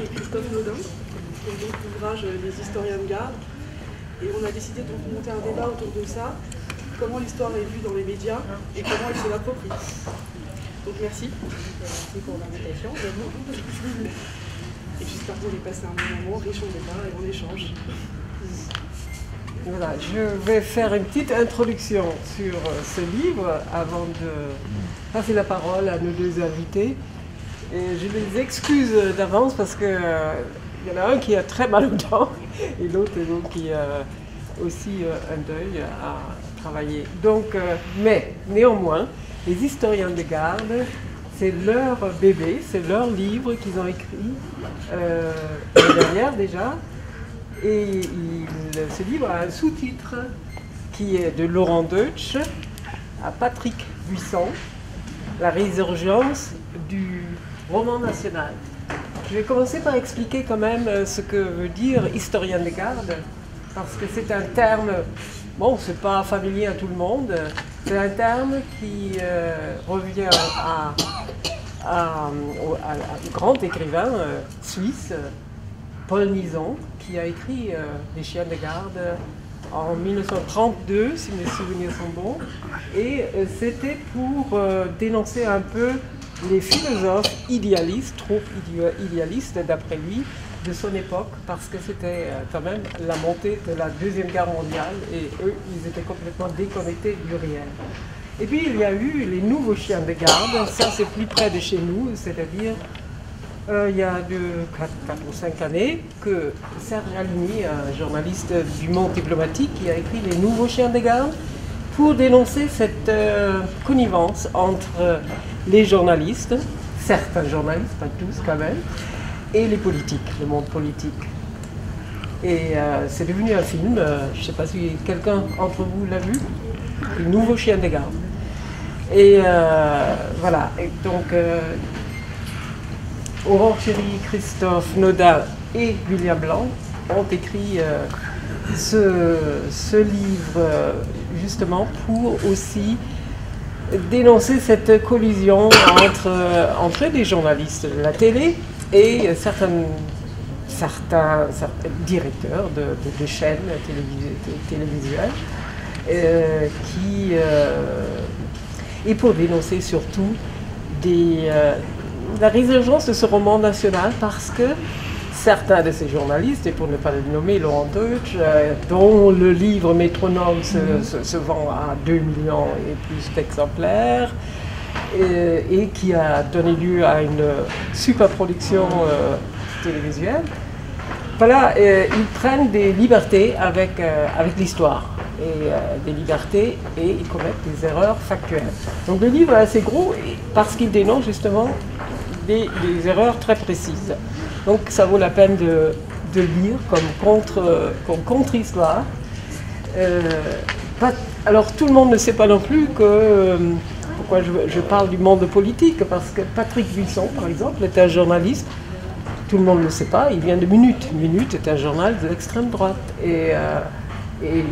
et Christophe Naudin, pour donc l'ouvrage Les historiens de garde. Et on a décidé de monter un débat autour de ça, comment l'histoire est vue dans les médias et comment elle se l'approprie. Donc merci. Merci pour l'invitation. Et j'espère que vous allez passer un bon moment, riche en débats et en échange. Voilà, je vais faire une petite introduction sur ce livre avant de passer la parole à nos deux invités. Et je les excuse d'avance parce que il y en a un qui a très mal aux dents et l'autre qui a aussi un deuil à travailler. Donc, mais néanmoins, les historiens de garde, c'est leur bébé, c'est leur livre qu'ils ont écrit l'année dernière déjà. Et ce livre a un sous-titre qui est de Laurent Deutsch à Patrick Buisson, La résurgence du roman national. Je vais commencer par expliquer quand même ce que veut dire historien de garde, parce que c'est un terme, bon, c'est pas familier à tout le monde, c'est un terme qui revient à un grand écrivain suisse, Paul Nizon, qui a écrit Les chiens de garde en 1932, si mes souvenirs sont bons, et c'était pour dénoncer un peu les philosophes idéalistes, trop idéalistes d'après lui, de son époque, parce que c'était quand même la montée de la Deuxième Guerre mondiale, et eux, ils étaient complètement déconnectés du réel. Et puis il y a eu les nouveaux chiens de garde, ça c'est plus près de chez nous, c'est-à-dire il y a 4 ou 5 années que Serge Alimi, un journaliste du Monde diplomatique, qui a écrit Les nouveaux chiens de garde pour dénoncer cette connivence entre les journalistes, certains journalistes, pas tous quand même, et les politiques, le monde politique. Et c'est devenu un film, je ne sais pas si quelqu'un entre vous l'a vu, Les nouveaux chiens de garde. Et voilà, et donc Aurore Chéry, Christophe Naudin et William Blanc ont écrit ce livre justement pour aussi dénoncer cette collision entre les journalistes de la télé et certains directeurs de chaînes télévisuelles et pour dénoncer surtout la résurgence de ce roman national, parce que certains de ces journalistes, et pour ne pas le nommer, Laurent Deutsch, dont le livre Métronome se vend à 2 millions et plus d'exemplaires, et qui a donné lieu à une super production télévisuelle, voilà, ils prennent des libertés avec l'histoire. Des libertés et ils commettent des erreurs factuelles. Donc le livre est assez gros parce qu'il dénonce justement des erreurs très précises. Donc ça vaut la peine de lire comme contre-histoire. Alors tout le monde ne sait pas non plus pourquoi je parle du monde politique, parce que Patrick Buisson, par exemple, est un journaliste. Tout le monde ne le sait pas, il vient de Minute. Minute est un journal de l'extrême droite. Et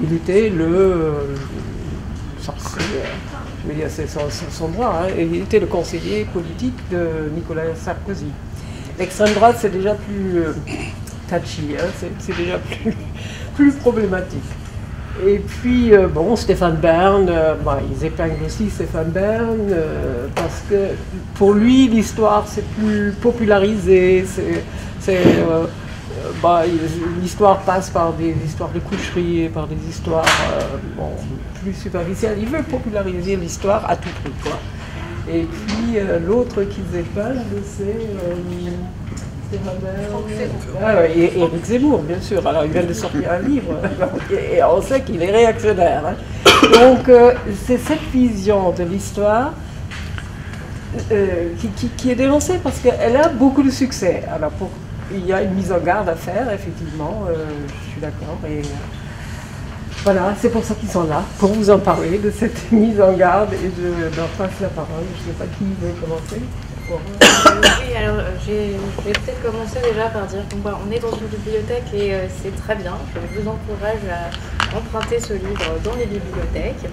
il était le sorcier, je veux dire, c'est son droit, hein, et il était le conseiller politique de Nicolas Sarkozy. L'extrême droite, c'est déjà plus touchy, hein, c'est déjà plus problématique. Et puis, bon, Stéphane Bern, ils épinglent aussi Stéphane Bern, parce que pour lui, l'histoire, c'est plus popularisé, l'histoire passe par des histoires de coucherie, par des histoires plus superficielles. Il veut populariser l'histoire à tout prix, quoi. Et puis l'autre qu'ils épinglent, c'est et Éric Zemmour, bien sûr. Alors il vient de sortir un livre, et on sait qu'il est réactionnaire. Hein. Donc c'est cette vision de l'histoire qui est dénoncée parce qu'elle a beaucoup de succès. Alors il y a une mise en garde à faire, effectivement, je suis d'accord. Et voilà, c'est pour ça qu'ils sont là, pour vous en parler de cette mise en garde, et je leur passe la parole. Je ne sais pas qui veut commencer. Oui, alors je vais peut-être commencer déjà par dire qu'on est dans une bibliothèque et c'est très bien. Je vous encourage à emprunter ce livre dans les bibliothèques.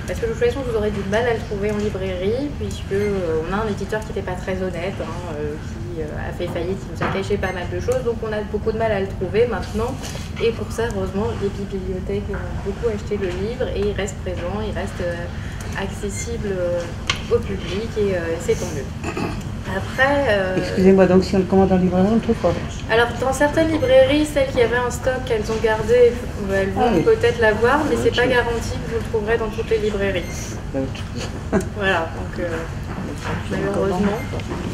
Parce que de toute façon, vous aurez du mal à le trouver en librairie, puisque on a un éditeur qui n'était pas très honnête, qui a fait faillite, il nous a caché pas mal de choses, donc on a beaucoup de mal à le trouver maintenant. Et pour ça, heureusement, les bibliothèques ont beaucoup acheté le livre et il reste présent, il reste accessible au public et c'est tant mieux. Après... Excusez-moi, donc si on le commande en librairie, on le trouve pas? Alors dans certaines librairies, celles qui avaient un stock qu'elles ont gardé, elles vont peut-être l'avoir, mais c'est pas garanti que vous le trouverez dans toutes les librairies. Voilà, donc malheureusement.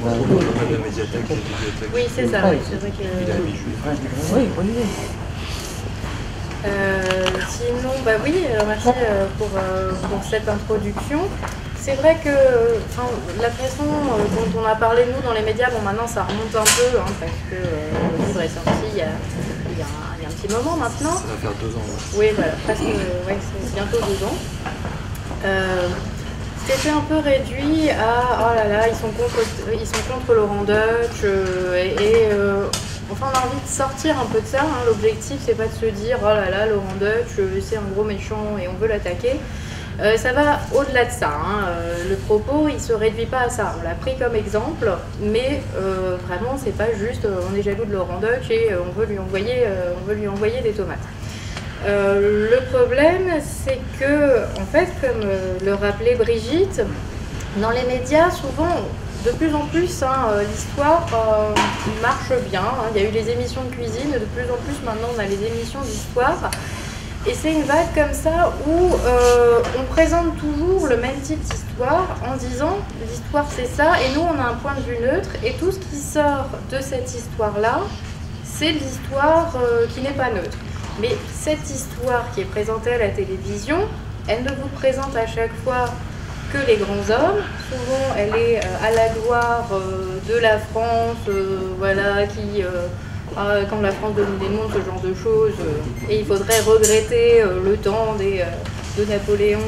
La médiathèque, la bibliothèque. Oui, c'est ça, oui, c'est vrai que... Oui, bonne idée. Sinon, bah oui, alors merci pour cette introduction. C'est vrai que la façon dont on a parlé nous dans les médias, bon maintenant ça remonte un peu, hein, parce que le livre est sorti il y a un petit moment maintenant. Ça va faire 2 ans. Oui, voilà, presque, ouais, c'est bientôt 2 ans. C'était un peu réduit à oh là là, ils sont contre Laurent Deutsch enfin on a envie de sortir un peu de ça, hein. L'objectif c'est pas de se dire oh là là Laurent Deutsch c'est un gros méchant et on veut l'attaquer. Ça va au-delà de ça, hein. Le propos il se réduit pas à ça, on l'a pris comme exemple, mais vraiment c'est pas juste on est jaloux de Laurent Deutsch et on veut lui envoyer des tomates. Le problème, c'est que, en fait, comme le rappelait Brigitte, dans les médias, souvent, de plus en plus, hein, l'histoire marche bien. Hein. Il y a eu les émissions de cuisine, de plus en plus, maintenant, on a les émissions d'histoire. Et c'est une vague comme ça où on présente toujours le même type d'histoire en disant l'histoire c'est ça, et nous, on a un point de vue neutre, et tout ce qui sort de cette histoire-là, c'est l'histoire qui n'est pas neutre. Mais cette histoire qui est présentée à la télévision, elle ne vous présente à chaque fois que les grands hommes. Souvent, elle est à la gloire de la France, voilà, qui, quand la France dominait le monde, ce genre de choses, et il faudrait regretter le temps de Napoléon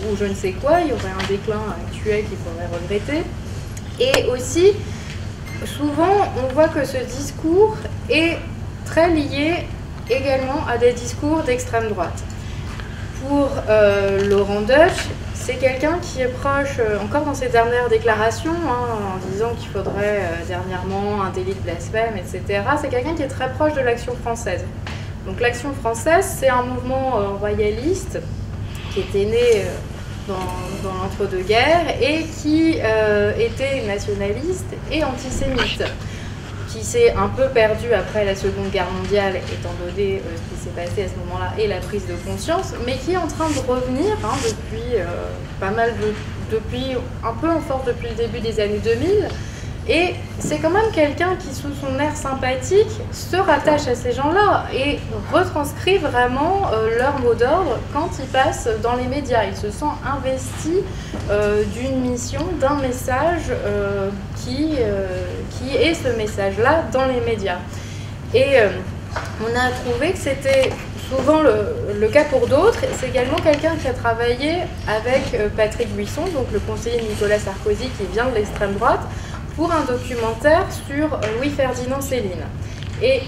ou je ne sais quoi, il y aurait un déclin actuel qu'il faudrait regretter. Et aussi, souvent, on voit que ce discours est très lié également à des discours d'extrême droite. Pour Laurent Deutsch, c'est quelqu'un qui est proche, encore dans ses dernières déclarations, hein, en disant qu'il faudrait dernièrement un délit de blasphème, etc. C'est quelqu'un qui est très proche de l'Action française. Donc l'Action française, c'est un mouvement royaliste qui était né dans l'entre-deux-guerres et qui était nationaliste et antisémite, qui s'est un peu perdu après la Seconde Guerre mondiale, étant donné ce qui s'est passé à ce moment-là et la prise de conscience, mais qui est en train de revenir hein, depuis un peu en force depuis le début des années 2000. Et c'est quand même quelqu'un qui, sous son air sympathique, se rattache à ces gens-là et retranscrit vraiment leur mot d'ordre quand ils passent dans les médias. Il se sent investi d'une mission, d'un message qui est ce message-là dans les médias. Et on a trouvé que c'était souvent le cas pour d'autres. C'est également quelqu'un qui a travaillé avec Patrick Buisson, donc le conseiller de Nicolas Sarkozy qui vient de l'extrême droite, pour un documentaire sur Louis-Ferdinand Céline. Et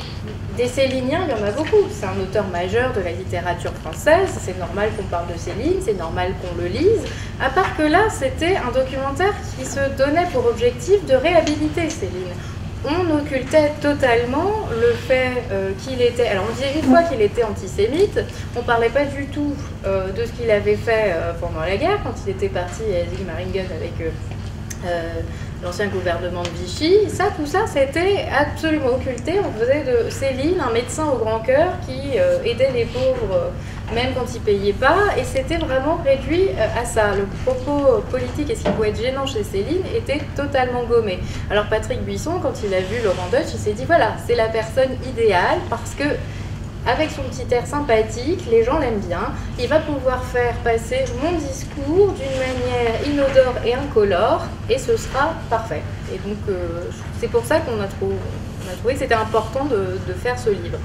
des Céliniens, il y en a beaucoup. C'est un auteur majeur de la littérature française, c'est normal qu'on parle de Céline, c'est normal qu'on le lise. À part que là, c'était un documentaire qui se donnait pour objectif de réhabiliter Céline. On occultait totalement le fait qu'il était... Alors on disait une fois qu'il était antisémite, on ne parlait pas du tout de ce qu'il avait fait pendant la guerre, quand il était parti à Sigmaringen avec... l'ancien gouvernement de Vichy, tout ça, c'était absolument occulté. On faisait de Céline un médecin au grand cœur qui aidait les pauvres même quand ils ne payaient pas, et c'était vraiment réduit à ça. Le propos politique et ce qui pouvait être gênant chez Céline était totalement gommé. Alors Patrick Buisson, quand il a vu Laurent Deutsch, il s'est dit voilà, c'est la personne idéale parce que avec son petit air sympathique, les gens l'aiment bien, il va pouvoir faire passer mon discours d'une manière inodore et incolore, et ce sera parfait. Et donc, c'est pour ça qu'on a trouvé que c'était important de faire ce livre.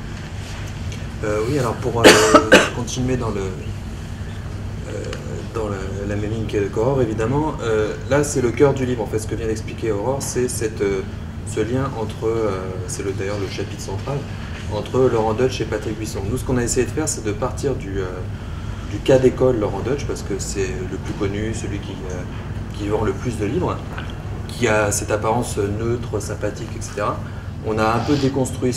Oui, alors pour continuer dans la même ligne qu'Aurore, évidemment, là c'est le cœur du livre, en fait, ce que vient d'expliquer Aurore, c'est ce lien entre, c'est d'ailleurs le chapitre central, entre Laurent Deutsch et Patrick Buisson. Nous, ce qu'on a essayé de faire, c'est de partir du cas d'école Laurent Deutsch, parce que c'est le plus connu, celui qui vend le plus de livres, qui a cette apparence neutre, sympathique, etc. On a un peu déconstruit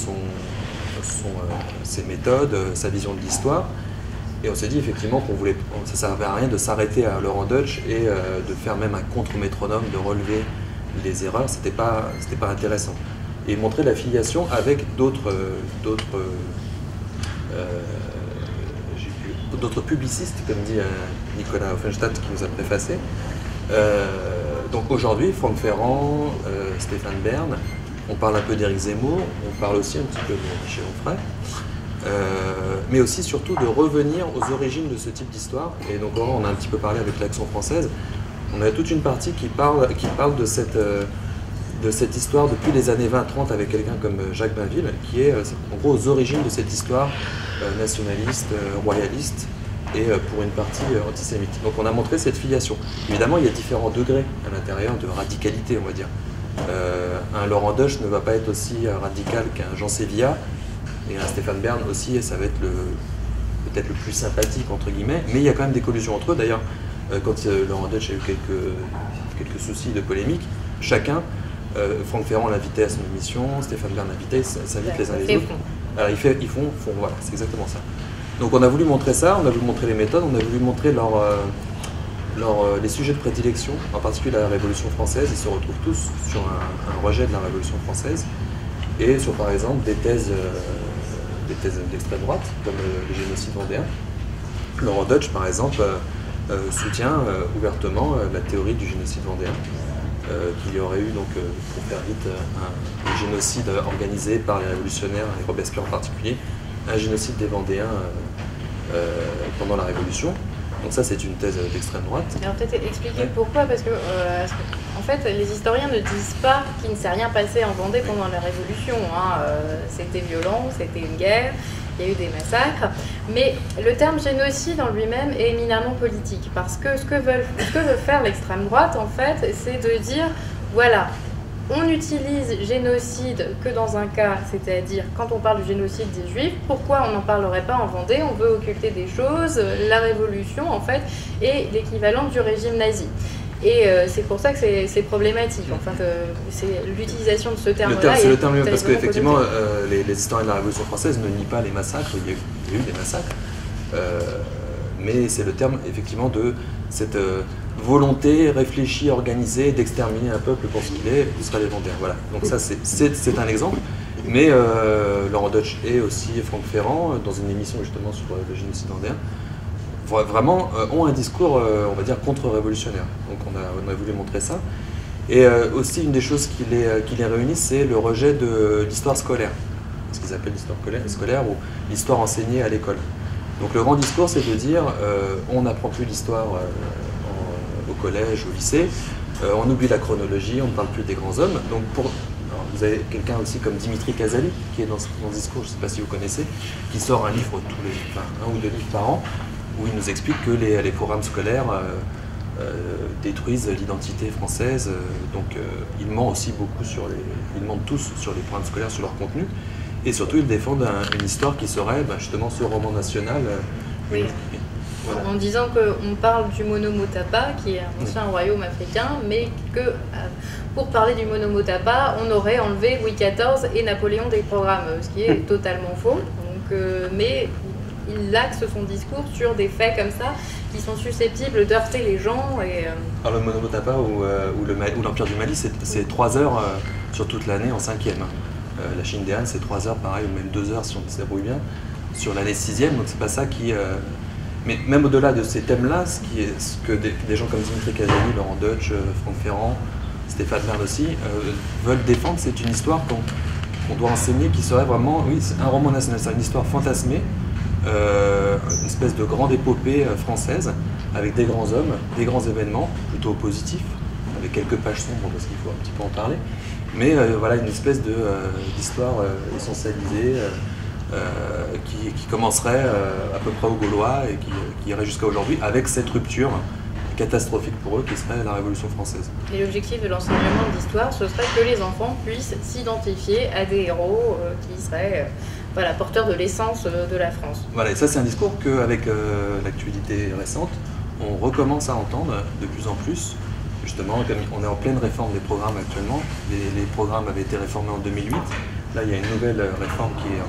ses méthodes, sa vision de l'histoire, et on s'est dit effectivement ça ne servait à rien de s'arrêter à Laurent Deutsch et de faire même un contre-métronome, de relever les erreurs, c'était pas intéressant. Et montrer la filiation avec d'autres publicistes, comme dit Nicolas Offenstadt qui nous a préfacé. Donc aujourd'hui, Franck Ferrand, Stéphane Bern, on parle un peu d'Éric Zemmour, on parle aussi un petit peu de Michel Onfray, mais aussi surtout de revenir aux origines de ce type d'histoire. Et donc on a un petit peu parlé avec l'Action française. On a toute une partie qui parle de cette histoire depuis les années 20-30 avec quelqu'un comme Jacques Bainville, qui est en gros aux origines de cette histoire nationaliste, royaliste, et pour une partie antisémite. Donc on a montré cette filiation. Évidemment, il y a différents degrés à l'intérieur de radicalité, on va dire. Un Laurent Deutsch ne va pas être aussi radical qu'un Jean Sévilla, et un Stéphane Bern aussi, et ça va être peut-être le plus sympathique, entre guillemets, mais il y a quand même des collusions entre eux. D'ailleurs, quand Laurent Deutsch a eu quelques soucis de polémique, chacun, Franck Ferrand l'invitait à son émission, Stéphane Bern l'invitait, s'invitent les uns les autres. Alors ils font, voilà, c'est exactement ça. Donc on a voulu montrer ça, on a voulu montrer les méthodes, on a voulu montrer les sujets de prédilection, en particulier la Révolution française. Ils se retrouvent tous sur un rejet de la Révolution française et sur par exemple des thèses d'extrême droite, comme le génocide vendéen. Laurent Deutsch par exemple soutient ouvertement la théorie du génocide vendéen, qu'il y aurait eu, donc, pour faire vite, un génocide organisé par les révolutionnaires, et Robespierre en particulier, un génocide des Vendéens pendant la Révolution. Donc ça, c'est une thèse d'extrême droite. Alors peut-être expliquer pourquoi, parce que en fait, les historiens ne disent pas qu'il ne s'est rien passé en Vendée pendant la Révolution. C'était violent, c'était une guerre, il y a eu des massacres. Mais le terme génocide en lui-même est éminemment politique, parce que ce que veut faire l'extrême droite, en fait, c'est de dire, voilà, on n'utilise génocide que dans un cas, c'est-à-dire quand on parle du génocide des Juifs, pourquoi on n'en parlerait pas en Vendée? On veut occulter des choses, la Révolution en fait, est l'équivalent du régime nazi. Et c'est pour ça que c'est problématique. Enfin, c'est l'utilisation de ce terme-là. C'est le terme lui-même, parce qu'effectivement, les historiens de la Révolution française ne nient pas les massacres, il y a eu des massacres, mais c'est le terme effectivement de cette volonté réfléchie, organisée d'exterminer un peuple pour ce qu'il est, ce sera les Vendéens. Voilà. Donc ça, c'est un exemple. Mais Laurent Deutsch et aussi Franck Ferrand, dans une émission justement sur le génocide vendéen, vraiment ont un discours, on va dire, contre-révolutionnaire. Donc on a voulu montrer ça. Et aussi, une des choses qui les réunit, c'est le rejet de l'histoire scolaire. Ce qu'ils appellent l'histoire scolaire ou l'histoire enseignée à l'école. Donc le grand discours, c'est de dire on n'apprend plus l'histoire au collège, au lycée, on oublie la chronologie, on ne parle plus des grands hommes. Donc vous avez quelqu'un aussi comme Dimitri Casali, qui est dans ce discours, je ne sais pas si vous connaissez, qui sort un livre un ou deux livres par an, où il nous explique que les programmes scolaires détruisent l'identité française. Donc ils mentent aussi beaucoup ils mentent tous sur les programmes scolaires, sur leur contenu. Et surtout, ils défendent une histoire qui serait justement ce roman national. Oui. Voilà. En disant qu'on parle du Monomotapa, qui est un ancien royaume africain, mais que pour parler du Monomotapa, on aurait enlevé Louis XIV et Napoléon des programmes, ce qui est totalement faux. Donc, mais il axe son discours sur des faits comme ça qui sont susceptibles d'heurter les gens. Alors le Monomotapa ou l'Empire du Mali, c'est 3 heures sur toute l'année en 5e. La Chine des Han, c'est 3 heures, pareil, ou même 2 heures si on se débrouille bien, sur l'année 6e, donc c'est pas ça qui... Mais même au-delà de ces thèmes-là, ce que des gens comme Dimitri Casali, Laurent Deutsch, Franck Ferrand, Stéphane Bern aussi, veulent défendre, c'est une histoire qu'on doit enseigner qui serait vraiment, oui, c'est un roman national, c'est une histoire fantasmée, une espèce de grande épopée française, avec des grands hommes, des grands événements, plutôt positifs, avec quelques pages sombres parce qu'il faut un petit peu en parler. Mais voilà, une espèce d'histoire essentialisée qui commencerait à peu près aux Gaulois et qui irait jusqu'à aujourd'hui avec cette rupture catastrophique pour eux qui serait la Révolution française. Et l'objectif de l'enseignement de l'histoire, ce serait que les enfants puissent s'identifier à des héros qui seraient porteurs de l'essence de la France. Voilà, et ça c'est un discours qu'avec l'actualité récente, on recommence à entendre de plus en plus, justement, comme on est en pleine réforme des programmes actuellement, les programmes avaient été réformés en 2008, là il y a une nouvelle réforme qui est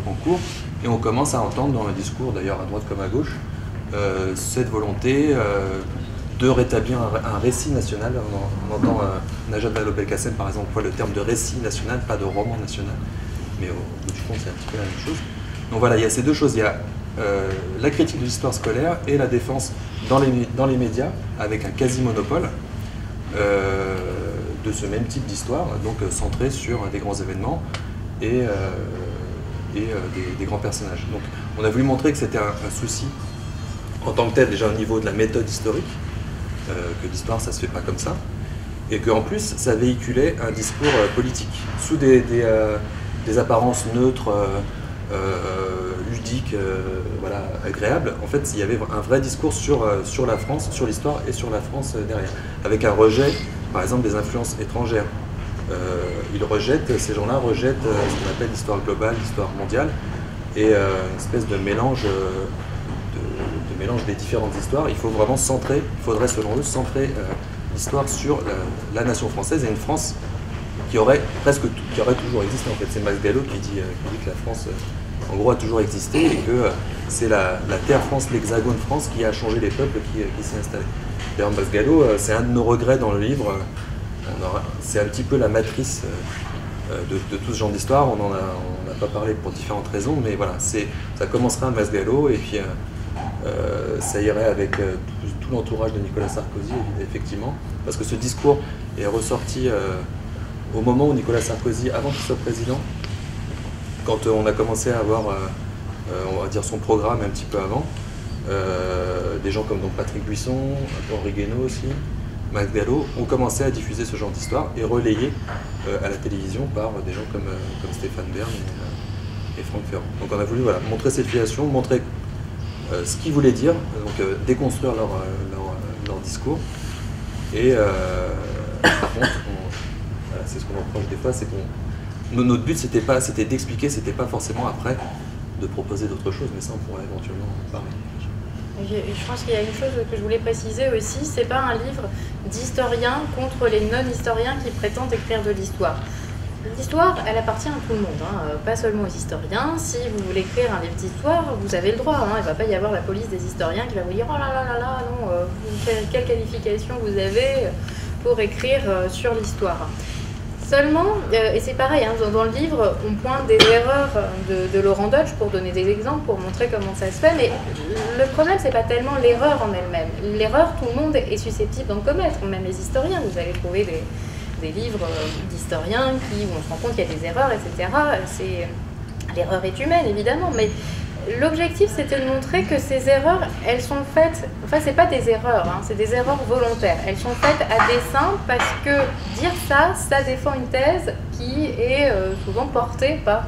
en cours, et on commence à entendre dans le discours, d'ailleurs à droite comme à gauche, cette volonté de rétablir un récit national. On entend Najat Vallaud-Belkacem par exemple, le terme de récit national, pas de roman national, mais au bout du compte c'est un petit peu la même chose. Donc voilà, il y a ces deux choses, il y a la critique de l'histoire scolaire et la défense dans les médias, avec un quasi-monopole de ce même type d'histoire, donc centré sur des grands événements et des grands personnages. Donc on a voulu montrer que c'était un souci en tant que tel, déjà au niveau de la méthode historique, que l'histoire ça se fait pas comme ça, et qu'en plus ça véhiculait un discours politique, sous des apparences neutres, ludiques, voilà, agréables. En fait il y avait un vrai discours sur la France, sur l'histoire et sur la France derrière, avec un rejet par exemple des influences étrangères. Ces gens-là rejettent ce qu'on appelle l'histoire globale, l'histoire mondiale, et une espèce de mélange des différentes histoires. Il faut vraiment il faudrait selon eux centrer l'histoire sur la nation française, et une France qui aurait toujours existé. En fait, c'est Max Gallo qui dit que la France en gros a toujours existé, et que c'est la terre France, l'hexagone France qui a changé les peuples qui s'y installaient. D'ailleurs Max Gallo, c'est un de nos regrets dans le livre. C'est un petit peu la matrice de tout ce genre d'histoire. On n'a pas parlé pour différentes raisons, mais voilà, ça commencera à Max Gallo, et puis ça irait avec tout l'entourage de Nicolas Sarkozy, effectivement, parce que ce discours est ressorti au moment où Nicolas Sarkozy, avant qu'il soit président, quand on a commencé à avoir, on va dire, son programme un petit peu avant, des gens comme donc Patrick Buisson, Henri Guénaud aussi, Max Gallo, ont commencé à diffuser ce genre d'histoire et relayer à la télévision par des gens comme Stéphane Bern et Franck Ferrand. Donc on a voulu montrer cette filiation, montrer ce qu'ils voulaient dire, donc déconstruire leur discours. Et par contre, c'est ce qu'on reproche des fois, c'est notre but c'était d'expliquer, c'était pas forcément après de proposer d'autres choses, mais ça on pourrait éventuellement en parler. Je pense qu'il y a une chose que je voulais préciser aussi, c'est pas un livre d'historiens contre les non-historiens qui prétendent écrire de l'histoire. L'histoire, elle appartient à tout le monde, hein, pas seulement aux historiens. Si vous voulez écrire un livre d'histoire, vous avez le droit. Hein, il ne va pas y avoir la police des historiens qui va vous dire « Oh là là là là, non, quelle qualification vous avez pour écrire sur l'histoire ?» Seulement, et c'est pareil, hein, dans le livre, on pointe des erreurs de Laurent Deutsch pour donner des exemples, pour montrer comment ça se fait, mais le problème, c'est pas tellement l'erreur en elle-même. L'erreur, tout le monde est susceptible d'en commettre, même les historiens. Vous allez trouver des livres d'historiens où on se rend compte qu'il y a des erreurs, etc. L'erreur est humaine, évidemment, mais l'objectif, c'était de montrer que ces erreurs, elles sont faites, enfin, c'est pas des erreurs, hein, c'est des erreurs volontaires. Elles sont faites à dessein parce que dire ça défend une thèse qui est souvent portée par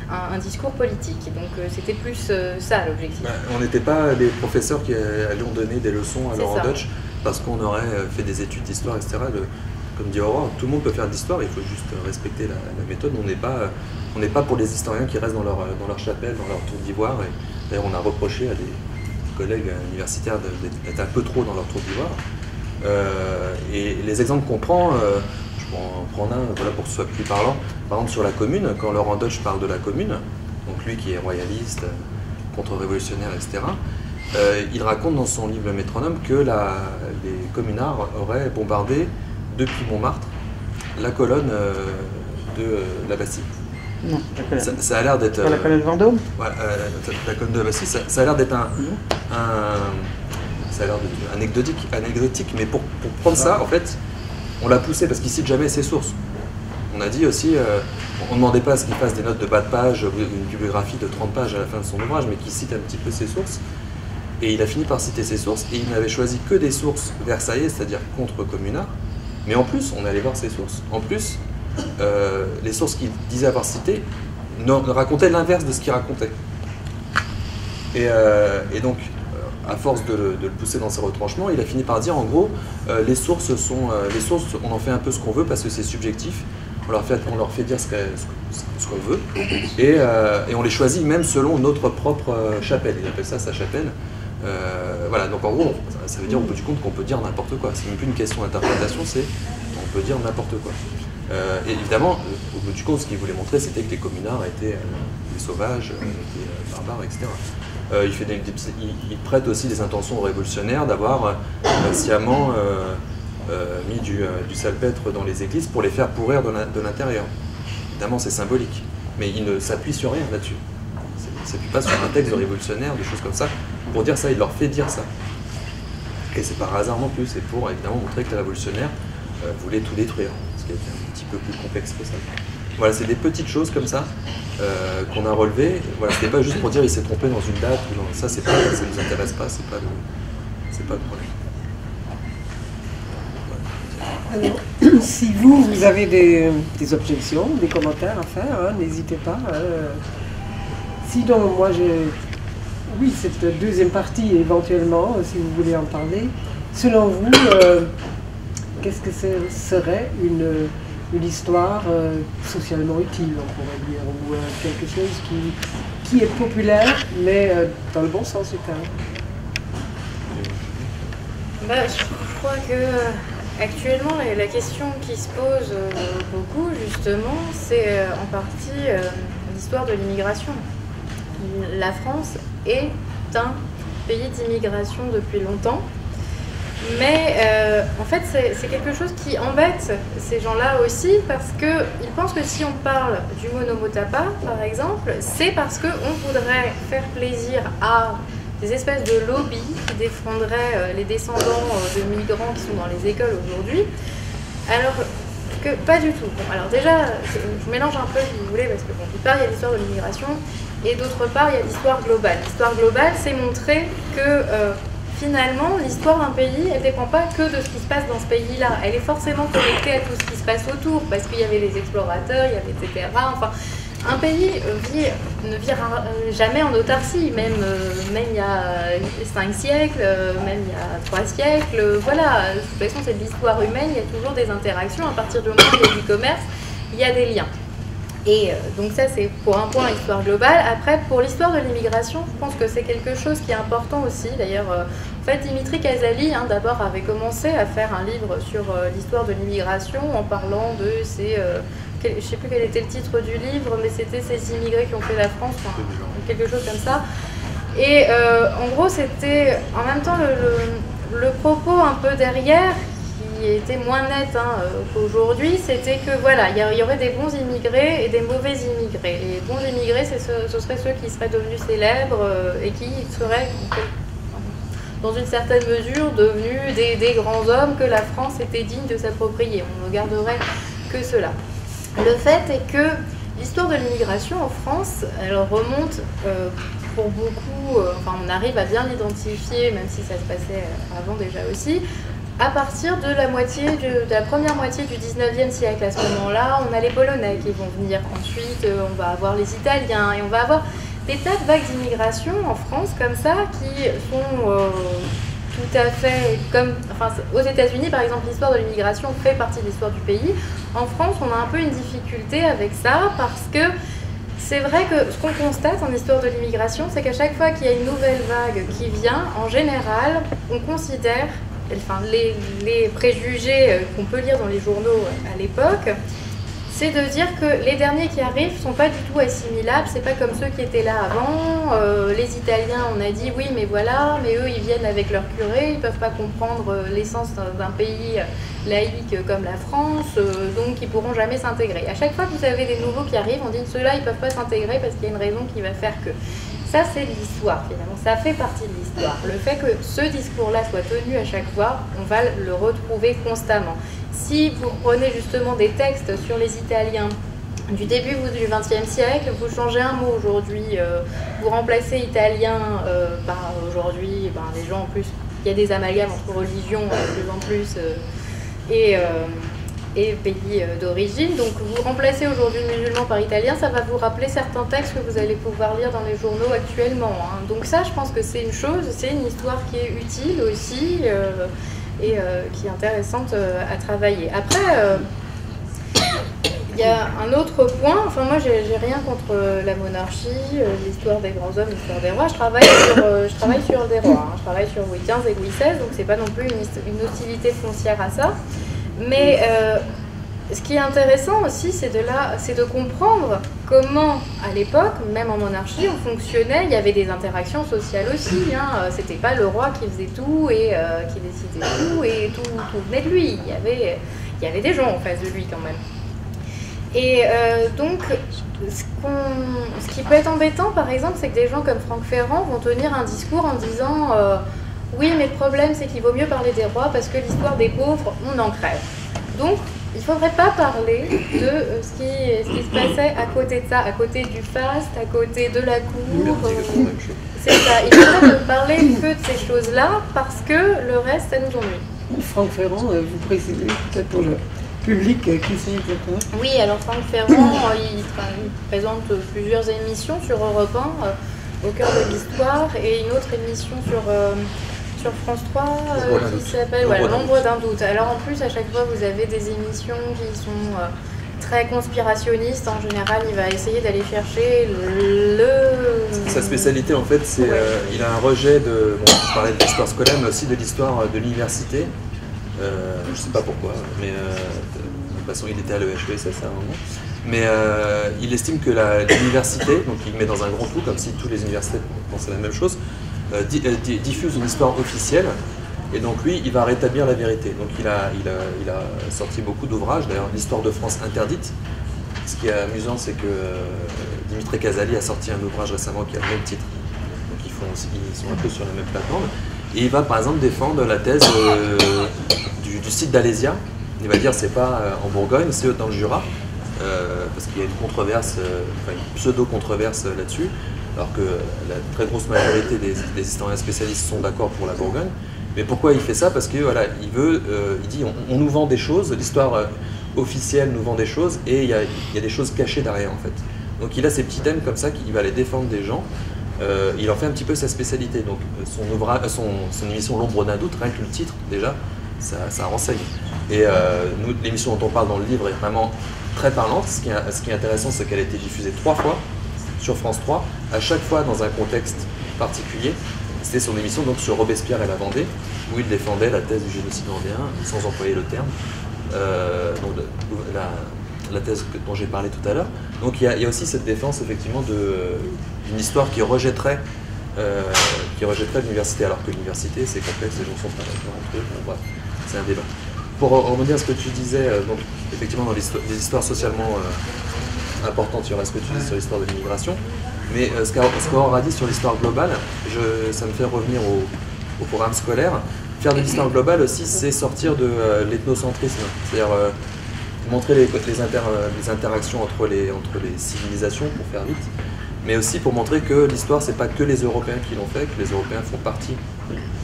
un discours politique. Donc c'était plus ça l'objectif. On n'était pas les professeurs qui allions donner des leçons à Laurent Deutsch parce qu'on aurait fait des études d'histoire, etc. Comme dit Aurore, tout le monde peut faire de l'histoire, il faut juste respecter la méthode. On n'est pas pour les historiens qui restent dans leur chapelle, dans leur tour d'ivoire. D'ailleurs, on a reproché à des collègues universitaires d'être un peu trop dans leur tour d'ivoire. Et les exemples qu'on prend, je peux en prendre un pour que ce soit plus parlant. Par exemple, sur la Commune, quand Laurent Deutsch parle de la Commune, donc lui qui est royaliste, contre-révolutionnaire, etc., il raconte dans son livre Le Métronome que les communards auraient bombardé depuis Montmartre la colonne de la Bastille. Non, ça a l'air d'être... la colonne Vendôme. Voilà, la colonne de la Bastille, ça a l'air d'être anecdotique, mais pour prendre ça, en fait, on l'a poussé parce qu'il cite jamais ses sources. On a dit aussi, on ne demandait pas à ce qu'il fasse des notes de bas de page, une bibliographie de 30 pages à la fin de son ouvrage, mais qu'il cite un petit peu ses sources. Et il a fini par citer ses sources, et il n'avait choisi que des sources versaillaises, c'est-à-dire contre communards. Mais en plus, on allait voir ses sources. En plus, les sources qu'il disait avoir citées racontaient l'inverse de ce qu'il racontait. Et donc, à force de le pousser dans ses retranchements, il a fini par dire, en gros, les sources, on en fait un peu ce qu'on veut parce que c'est subjectif. On leur fait dire ce qu'on veut. Et on les choisit même selon notre propre chapelle. Il appelle ça sa chapelle. Voilà, donc en gros, ça veut dire au bout du compte qu'on peut dire n'importe quoi. C'est même plus une question d'interprétation, c'est on peut dire n'importe quoi. Et évidemment, au bout du compte, ce qu'il voulait montrer, c'était que les communards étaient des sauvages, des barbares, etc. Il prête aussi des intentions révolutionnaires d'avoir sciemment mis du salpêtre dans les églises pour les faire pourrir de l'intérieur. Évidemment, c'est symbolique, mais il ne s'appuie sur rien là-dessus. Il ne s'appuie pas sur un texte de révolutionnaire, des choses comme ça. Pour dire ça, il leur fait dire ça. Et c'est par hasard non plus, c'est pour évidemment montrer que les révolutionnaires voulaient tout détruire, ce qui est un petit peu plus complexe que ça. Voilà, c'est des petites choses comme ça qu'on a relevées. Voilà, c'était pas juste pour dire il s'est trompé dans une date ou dans ça, ça nous intéresse pas, c'est pas le problème. Alors, si vous avez des objections, des commentaires à faire, hein, n'hésitez pas. Sinon, moi oui, cette deuxième partie éventuellement, si vous voulez en parler. Selon vous, qu'est-ce que serait une histoire socialement utile, on pourrait dire, ou quelque chose qui est populaire, mais dans le bon sens du terme? Je crois que actuellement, la question qui se pose beaucoup, justement, c'est en partie l'histoire de l'immigration. La France est un pays d'immigration depuis longtemps, mais en fait c'est quelque chose qui embête ces gens-là aussi, parce qu'ils pensent que si on parle du monomotapa par exemple, c'est parce qu'on voudrait faire plaisir à des espèces de lobbies qui défendraient les descendants de migrants qui sont dans les écoles aujourd'hui, alors que pas du tout. Bon, alors déjà, je mélange un peu si vous voulez, parce que bon, d'une part il y a l'histoire de l'immigration, et d'autre part, il y a l'histoire globale. L'histoire globale, c'est montrer que finalement, l'histoire d'un pays, elle ne dépend pas que de ce qui se passe dans ce pays-là. Elle est forcément connectée à tout ce qui se passe autour, parce qu'il y avait les explorateurs, il y avait etc. Enfin, un pays ne vit jamais en autarcie, même il y a 5 siècles, même il y a 3 siècles. Voilà, de toute façon, c'est de l'histoire humaine, il y a toujours des interactions. À partir du moment où il y a du commerce, il y a des liens. Et donc ça, c'est pour un point l'histoire globale. Après, pour l'histoire de l'immigration, je pense que c'est quelque chose qui est important aussi. D'ailleurs, en fait, Dimitri Casali, d'abord, avait commencé à faire un livre sur l'histoire de l'immigration en parlant de ces... je ne sais plus quel était le titre du livre, mais c'était ces immigrés qui ont fait la France, enfin, quelque chose comme ça. Et en gros, c'était en même temps le propos un peu derrière, qui était moins net qu'aujourd'hui, c'était que voilà, il y aurait des bons immigrés et des mauvais immigrés. Les bons immigrés, ce seraient ceux qui seraient devenus célèbres et qui seraient, dans une certaine mesure, devenus des grands hommes que la France était digne de s'approprier. On ne garderait que cela. Le fait est que l'histoire de l'immigration en France, elle remonte pour beaucoup, on arrive à bien l'identifier, même si ça se passait avant déjà aussi, à partir de la première moitié du 19e siècle. À ce moment-là, on a les Polonais qui vont venir. Ensuite, on va avoir les Italiens et on va avoir des tas de vagues d'immigration en France comme ça qui sont tout à fait comme... Enfin, aux États-Unis, par exemple, l'histoire de l'immigration fait partie de l'histoire du pays. En France, on a un peu une difficulté avec ça parce que c'est vrai que ce qu'on constate en histoire de l'immigration, c'est qu'à chaque fois qu'il y a une nouvelle vague qui vient, en général, on considère... Enfin, les préjugés qu'on peut lire dans les journaux à l'époque, c'est de dire que les derniers qui arrivent ne sont pas du tout assimilables, c'est pas comme ceux qui étaient là avant. Les Italiens, on a dit oui, mais voilà, mais eux ils viennent avec leur curé, ils peuvent pas comprendre l'essence d'un pays laïque comme la France, donc ils pourront jamais s'intégrer. À chaque fois que vous avez des nouveaux qui arrivent, on dit ceux-là ils peuvent pas s'intégrer parce qu'il y a une raison qui va faire que. Ça, c'est de l'histoire, finalement. Ça fait partie de l'histoire. Le fait que ce discours-là soit tenu à chaque fois, on va le retrouver constamment. Si vous prenez justement des textes sur les Italiens du début du XXe siècle, vous changez un mot aujourd'hui, vous remplacez italien par aujourd'hui, les gens en plus, il y a des amalgames entre religions de plus en plus et pays d'origine. Donc vous remplacez aujourd'hui musulman par italien, ça va vous rappeler certains textes que vous allez pouvoir lire dans les journaux actuellement. Donc ça, je pense que c'est une chose, c'est une histoire qui est utile aussi et qui est intéressante à travailler. Après, il y a un autre point, enfin moi j'ai rien contre la monarchie, l'histoire des grands hommes, l'histoire des rois. Je travaille sur des rois, hein. Je travaille sur Louis XV et Louis XVI, donc c'est pas non plus une hostilité foncière à ça. Mais ce qui est intéressant aussi, c'est de comprendre comment, à l'époque, même en monarchie, on fonctionnait. Il y avait des interactions sociales aussi. Hein. C'était pas le roi qui faisait tout et qui décidait tout et tout venait de lui. Il y avait des gens en face de lui quand même. Et donc, ce qui peut être embêtant, par exemple, c'est que des gens comme Franck Ferrand vont tenir un discours en disant oui, mais le problème, c'est qu'il vaut mieux parler des rois parce que l'histoire des pauvres, on en crève. Donc, il ne faudrait pas parler de ce qui se passait à côté de ça, à côté du faste, à côté de la cour. C'est ça. Il faudrait parler que de ces choses-là parce que le reste, ça nous ennuie. Franck Ferrand, vous précisez peut-être pour le public qui c'est exactement. Oui, alors Franck Ferrand, il présente plusieurs émissions sur Europe 1, au cœur de l'histoire, et une autre émission sur France 3 qui s'appelle L'ombre d'un doute. Alors en plus, à chaque fois, vous avez des émissions qui sont très conspirationnistes. En général, il va essayer d'aller chercher Sa spécialité, en fait, c'est il a un rejet de... Bon, je parlais de l'histoire scolaire, mais aussi de l'histoire de l'université. Je sais pas pourquoi, mais de toute façon, il était à l'EHESS à un moment. Mais il estime que l'université, donc il met dans un grand trou, comme si toutes les universités pensaient la même chose, diffuse une histoire officielle, et donc lui, il va rétablir la vérité. Donc il a sorti beaucoup d'ouvrages, d'ailleurs l'histoire de France interdite. Ce qui est amusant, c'est que Dimitri Casali a sorti un ouvrage récemment qui a le même titre. Donc ils sont un peu sur la même plateforme. Et il va par exemple défendre la thèse du site d'Alésia. Il va dire c'est pas en Bourgogne, c'est dans le Jura, parce qu'il y a une controverse, une pseudo-controverse là-dessus. Alors que la très grosse majorité des historiens spécialistes sont d'accord pour la Bourgogne. Mais pourquoi il fait ça? Parce que voilà, il dit on nous vend des choses, l'histoire officielle nous vend des choses, et il y a des choses cachées derrière en fait. Donc il a ces petits thèmes comme ça qu'il va aller défendre des gens. Il en fait un petit peu sa spécialité. Donc son émission L'ombre d'un doute, rien que le titre déjà, ça renseigne. Et l'émission dont on parle dans le livre est vraiment très parlante. Ce qui est intéressant, c'est qu'elle a été diffusée 3 fois sur France 3, à chaque fois dans un contexte particulier. C'était son émission donc sur Robespierre et la Vendée, où il défendait la thèse du génocide vendéen, sans employer le terme, donc la thèse dont j'ai parlé tout à l'heure. Donc il y a aussi cette défense effectivement d'une histoire qui rejetterait l'université, alors que l'université c'est complexe, les gens sont pas d'accord entre eux, bon, bref, c'est un débat. Pour revenir à ce que tu disais, donc, effectivement dans les histoires socialement importante, il y aura ce que tu dis sur l'histoire de l'immigration, mais ce qu'Aurore a dit sur l'histoire globale, ça me fait revenir au programme scolaire. Faire de l'histoire globale aussi, c'est sortir de l'ethnocentrisme, c'est-à-dire montrer les interactions entre les civilisations, pour faire vite, mais aussi pour montrer que l'histoire, c'est pas que les Européens qui l'ont fait, que les Européens font partie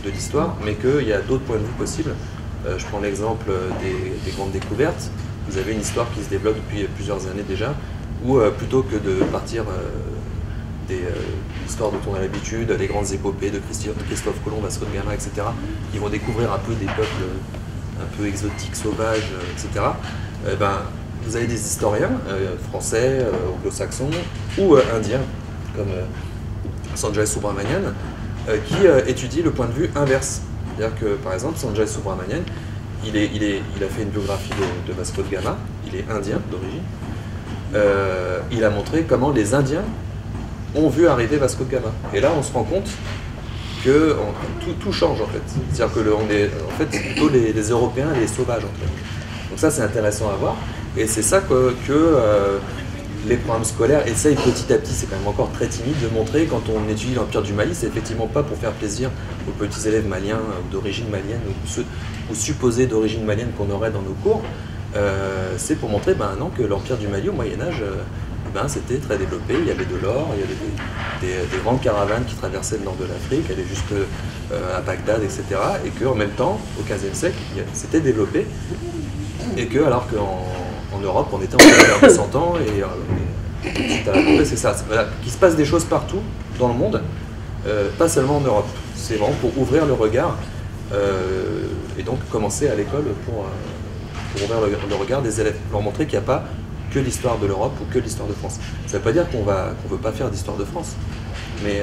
de l'histoire, mais qu'il y a d'autres points de vue possibles. Je prends l'exemple des grandes découvertes. Vous avez une histoire qui se développe depuis plusieurs années déjà, où plutôt que de partir des histoires dont on a l'habitude, les grandes épopées de Christophe Colomb, Vasco de Gama, etc., qui vont découvrir un peu des peuples un peu exotiques, sauvages, etc., vous avez des historiens français, anglo-saxons ou indiens, comme Sanjay Subrahmanyam, qui étudient le point de vue inverse. C'est-à-dire que, par exemple, Sanjay Subrahmanyam, il a fait une biographie de Vasco de Gama, il est indien d'origine. Il a montré comment les Indiens ont vu arriver Vasco de Gama. Et là, on se rend compte que tout change en fait. C'est-à-dire que en fait, c'est plutôt les Européens, les sauvages en fait. Donc ça, c'est intéressant à voir. Et c'est ça que les programmes scolaires essayent petit à petit, c'est quand même encore très timide, de montrer quand on étudie l'Empire du Mali, c'est effectivement pas pour faire plaisir aux petits élèves maliens d'origine malienne ou supposés d'origine malienne qu'on aurait dans nos cours. C'est pour montrer non, que l'Empire du Mali au Moyen-Âge, c'était très développé, il y avait de l'or, il y avait des grandes caravanes qui traversaient le nord de l'Afrique, allaient juste à Bagdad, etc. Et qu'en même temps, au XVe siècle, c'était développé, et que alors qu'en Europe, on était en train de 100 ans, et c'est ça. Voilà, qu'il se passe des choses partout dans le monde, pas seulement en Europe. C'est vraiment pour ouvrir le regard, et donc commencer à l'école pour ouvrir le regard des élèves, leur montrer qu'il n'y a pas que l'histoire de l'Europe ou que l'histoire de France. Ça ne veut pas dire qu'on ne veut pas faire d'histoire de France, mais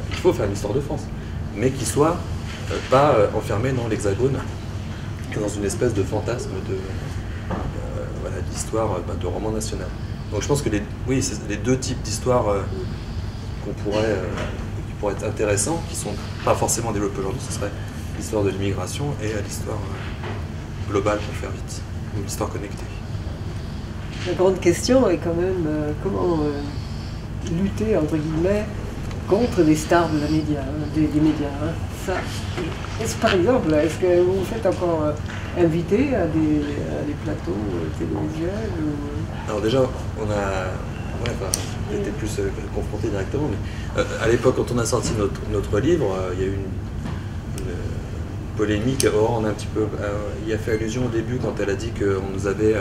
il faut faire une histoire de France, mais qui soit pas enfermé dans l'Hexagone, dans une espèce de fantasme d'histoire de roman national. Donc je pense que c'est les deux types d'histoires qui pourraient être intéressants, qui ne sont pas forcément développés aujourd'hui, ce serait l'histoire de l'immigration et l'histoire globale, pour faire vite, ou l'histoire connectée. La grande question est quand même comment lutter, entre guillemets, contre les stars de la média, des médias. Hein. Ça, par exemple, est-ce que vous vous faites encore inviter à des plateaux télévisuels ou... Alors déjà, j'étais plus confronté directement, mais à l'époque, quand on a sorti notre livre, il y a eu une polémique. Aurore en a un petit peu, il a fait allusion au début quand elle a dit qu'on nous avait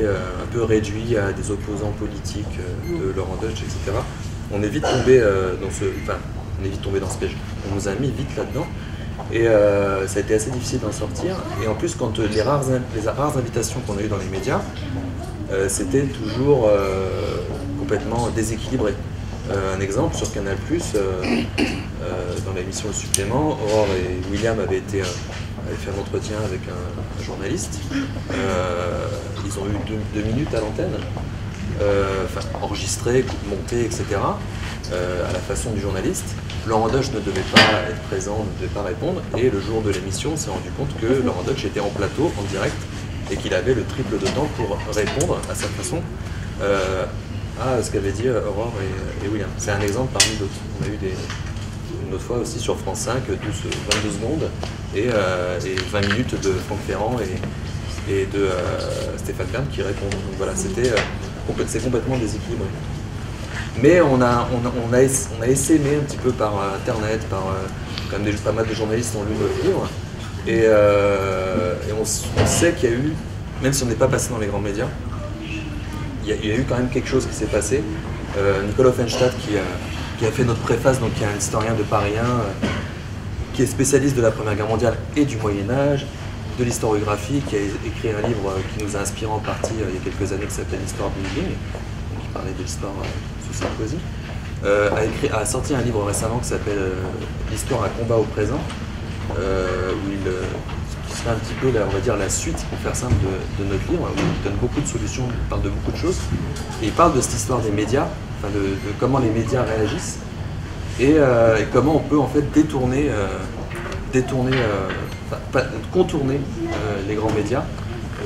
un peu réduit à des opposants politiques de Laurent Deutsch, etc. On est vite tombé dans ce piège. On nous a mis vite là-dedans et ça a été assez difficile d'en sortir. Et en plus, quand les rares invitations qu'on a eues dans les médias, c'était toujours complètement déséquilibré. Un exemple, sur Canal+, dans l'émission Le Supplément, Aurore et William avaient fait un entretien avec un journaliste. Ils ont eu 2 minutes à l'antenne, enregistrées, montées, etc., à la façon du journaliste. Laurent Deutsch ne devait pas être présent, ne devait pas répondre, et le jour de l'émission, on s'est rendu compte que Laurent Deutsch était en plateau, en direct, et qu'il avait le triple de temps pour répondre à sa façon à ce qu'avaient dit Aurore et William. C'est un exemple parmi d'autres. On a eu une autre fois aussi sur France 5, 22 secondes et 20 minutes de Franck Ferrand et de Stéphane Bern qui répondent. Donc voilà, c'est complètement déséquilibré. Mais on a essaimé un petit peu par internet, quand même pas mal de journalistes ont lu notre livre, et on sait qu'il y a eu, même si on n'est pas passé dans les grands médias, il y a eu quand même quelque chose qui s'est passé. Nicolas Offenstadt qui a fait notre préface, donc qui est un historien de Paris 1, qui est spécialiste de la Première Guerre mondiale et du Moyen-Âge, de l'historiographie, qui a écrit un livre qui nous a inspiré en partie il y a quelques années, qui s'appelle l'Histoire building, qui parlait de l'histoire sous Sarkozy, a sorti un livre récemment qui s'appelle L'histoire à combat au présent, qui serait un petit peu, on va dire, la suite, pour faire simple, de notre livre, où il donne beaucoup de solutions, il parle de beaucoup de choses, et il parle de cette histoire des médias, de comment les médias réagissent, et comment on peut en fait contourner les grands médias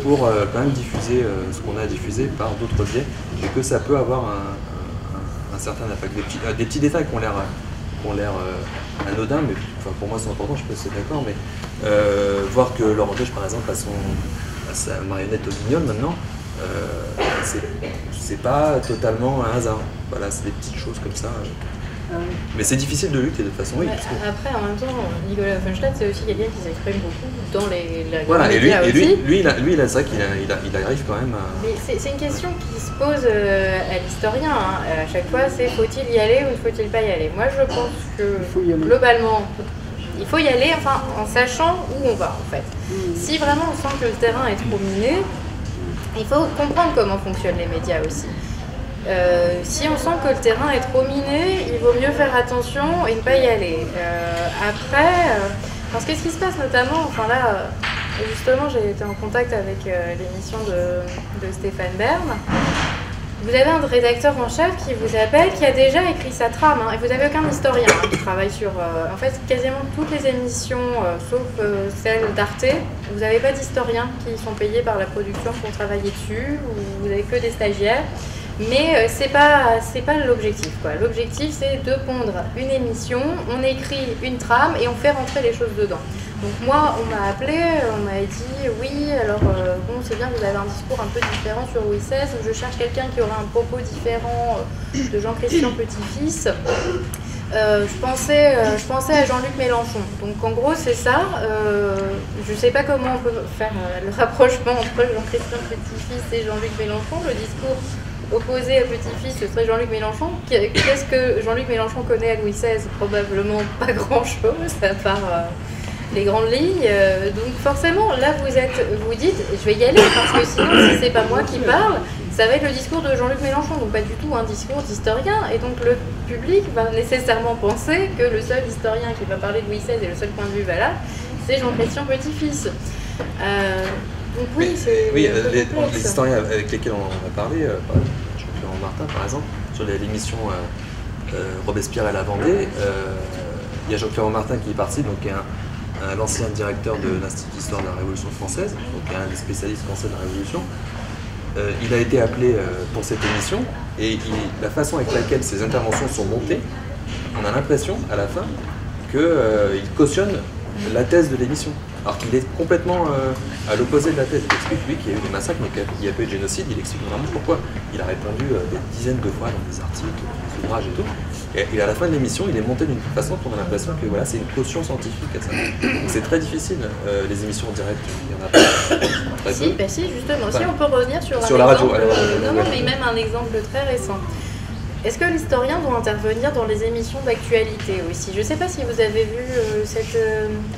pour quand même diffuser ce qu'on a à diffuser par d'autres biais, et que ça peut avoir un certain impact. Des petits détails qui ont l'air anodins, mais pour moi c'est important, je sais pas si c'est d'accord, mais voir que Laurent Deutsch par exemple a sa marionnette au Guignol maintenant, c'est pas totalement un hasard. Voilà, c'est des petites choses comme ça. Mais c'est difficile de lutter de toute façon, oui. Après, en même temps, Nicolas Offenstadt, c'est aussi quelqu'un qui s'exprime beaucoup dans les voilà, et lui, c'est vrai qu'il arrive quand même à... Mais c'est une question qui se pose à l'historien. Hein. À chaque fois, c'est faut-il y aller ou ne faut-il pas y aller? Moi, je pense que globalement, il faut y aller, enfin, en sachant où on va, en fait. Si vraiment on sent que le terrain est trop miné, il faut comprendre comment fonctionnent les médias aussi. Si on sent que le terrain est trop miné, il vaut mieux faire attention et ne pas y aller. Parce que ce qui se passe notamment, enfin là, justement j'ai été en contact avec l'émission de Stéphane Bern. Vous avez un rédacteur en chef qui vous appelle, qui a déjà écrit sa trame, hein, et vous n'avez aucun historien qui travaille sur, en fait, quasiment toutes les émissions, sauf celle d'Arte, vous n'avez pas d'historiens qui sont payés par la production pour travailler dessus, ou vous n'avez que des stagiaires. Mais c'est pas l'objectif, quoi. L'objectif, c'est de pondre une émission, on écrit une trame et on fait rentrer les choses dedans. Donc moi, on m'a appelé, on m'a dit oui, alors bon, c'est bien que vous avez un discours un peu différent sur Louis XVI, je cherche quelqu'un qui aurait un propos différent de Jean-Christian Petit-Fils. Je pensais à Jean-Luc Mélenchon. Donc en gros, c'est ça. Je ne sais pas comment on peut faire le rapprochement entre Jean-Christian Petit-Fils et Jean-Luc Mélenchon. Le discours opposé à Petit-Fils, ce serait Jean-Luc Mélenchon. Qu'est-ce que Jean-Luc Mélenchon connaît à Louis XVI? Probablement pas grand-chose, à part les grandes lignes. Donc forcément, là vous dites, je vais y aller parce que sinon, si c'est pas moi qui parle, ça va être le discours de Jean-Luc Mélenchon, donc pas du tout un discours d'historien. Et donc le public va nécessairement penser que le seul historien qui va parler de Louis XVI et le seul point de vue valable, c'est Jean-Chrétien Petit-Fils. Donc oui, c'est les historiens avec lesquels on a parlé, Jean-Pierre Martin par exemple, sur l'émission Robespierre à la Vendée, il y a Jean-Pierre Martin qui est parti, donc qui est l'ancien directeur de l'Institut d'Histoire de la Révolution française, donc un des spécialistes français de la Révolution. Il a été appelé pour cette émission et la façon avec laquelle ses interventions sont montées, on a l'impression à la fin qu'il cautionne la thèse de l'émission. Alors qu'il est complètement à l'opposé de la thèse. Il explique, lui, qu'il y a eu des massacres, mais qu'il n'y a pas eu de génocide. Il explique vraiment pourquoi. Il a répondu des dizaines de fois dans des articles, des ouvrages et tout. Et à la fin de l'émission, il est monté d'une façon qu'on a l'impression que voilà, c'est une caution scientifique à ça. Donc c'est très difficile, les émissions en direct. Il y en a pas très peu. Bah si, justement. Si on peut revenir sur la radio. Non, mais même un exemple très récent. Est-ce que l'historien doit intervenir dans les émissions d'actualité aussi? Je ne sais pas si vous avez vu cette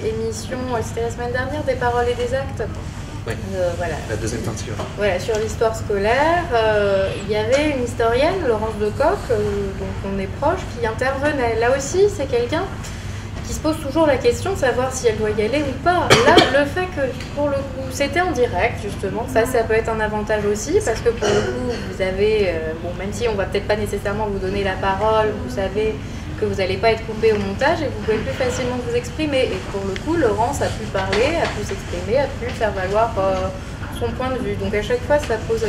émission, c'était la semaine dernière, des paroles et des actes. Oui, voilà. La deuxième partie. Voilà, sur l'histoire scolaire, il y avait une historienne, Laurence Decoq, dont on est proche, qui intervenait. Là aussi, c'est quelqu'un qui se pose toujours la question de savoir si elle doit y aller ou pas. Là, le fait que, pour le coup, c'était en direct, justement, ça peut être un avantage aussi, parce que pour le coup, vous avez, bon, même si on va peut-être pas nécessairement vous donner la parole, vous savez que vous n'allez pas être coupé au montage et vous pouvez plus facilement vous exprimer. Et pour le coup, Laurence a pu parler, a pu s'exprimer, a pu faire valoir son point de vue. Donc à chaque fois, ça pose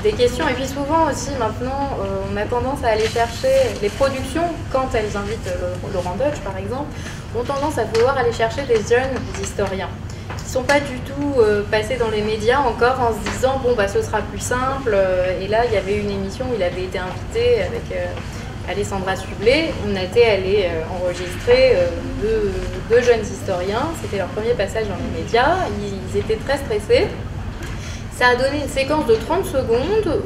des questions. Et puis souvent aussi, maintenant, on a tendance à aller chercher les productions, quand elles invitent Laurent Deutsch, par exemple, ont tendance à vouloir aller chercher des jeunes historiens qui ne sont pas du tout passés dans les médias encore en se disant, bon, bah, ce sera plus simple. Et là, il y avait une émission où il avait été invité avec Alessandra Sublet. On était allé enregistrer deux jeunes historiens. C'était leur premier passage dans les médias. Ils étaient très stressés. Ça a donné une séquence de 30 secondes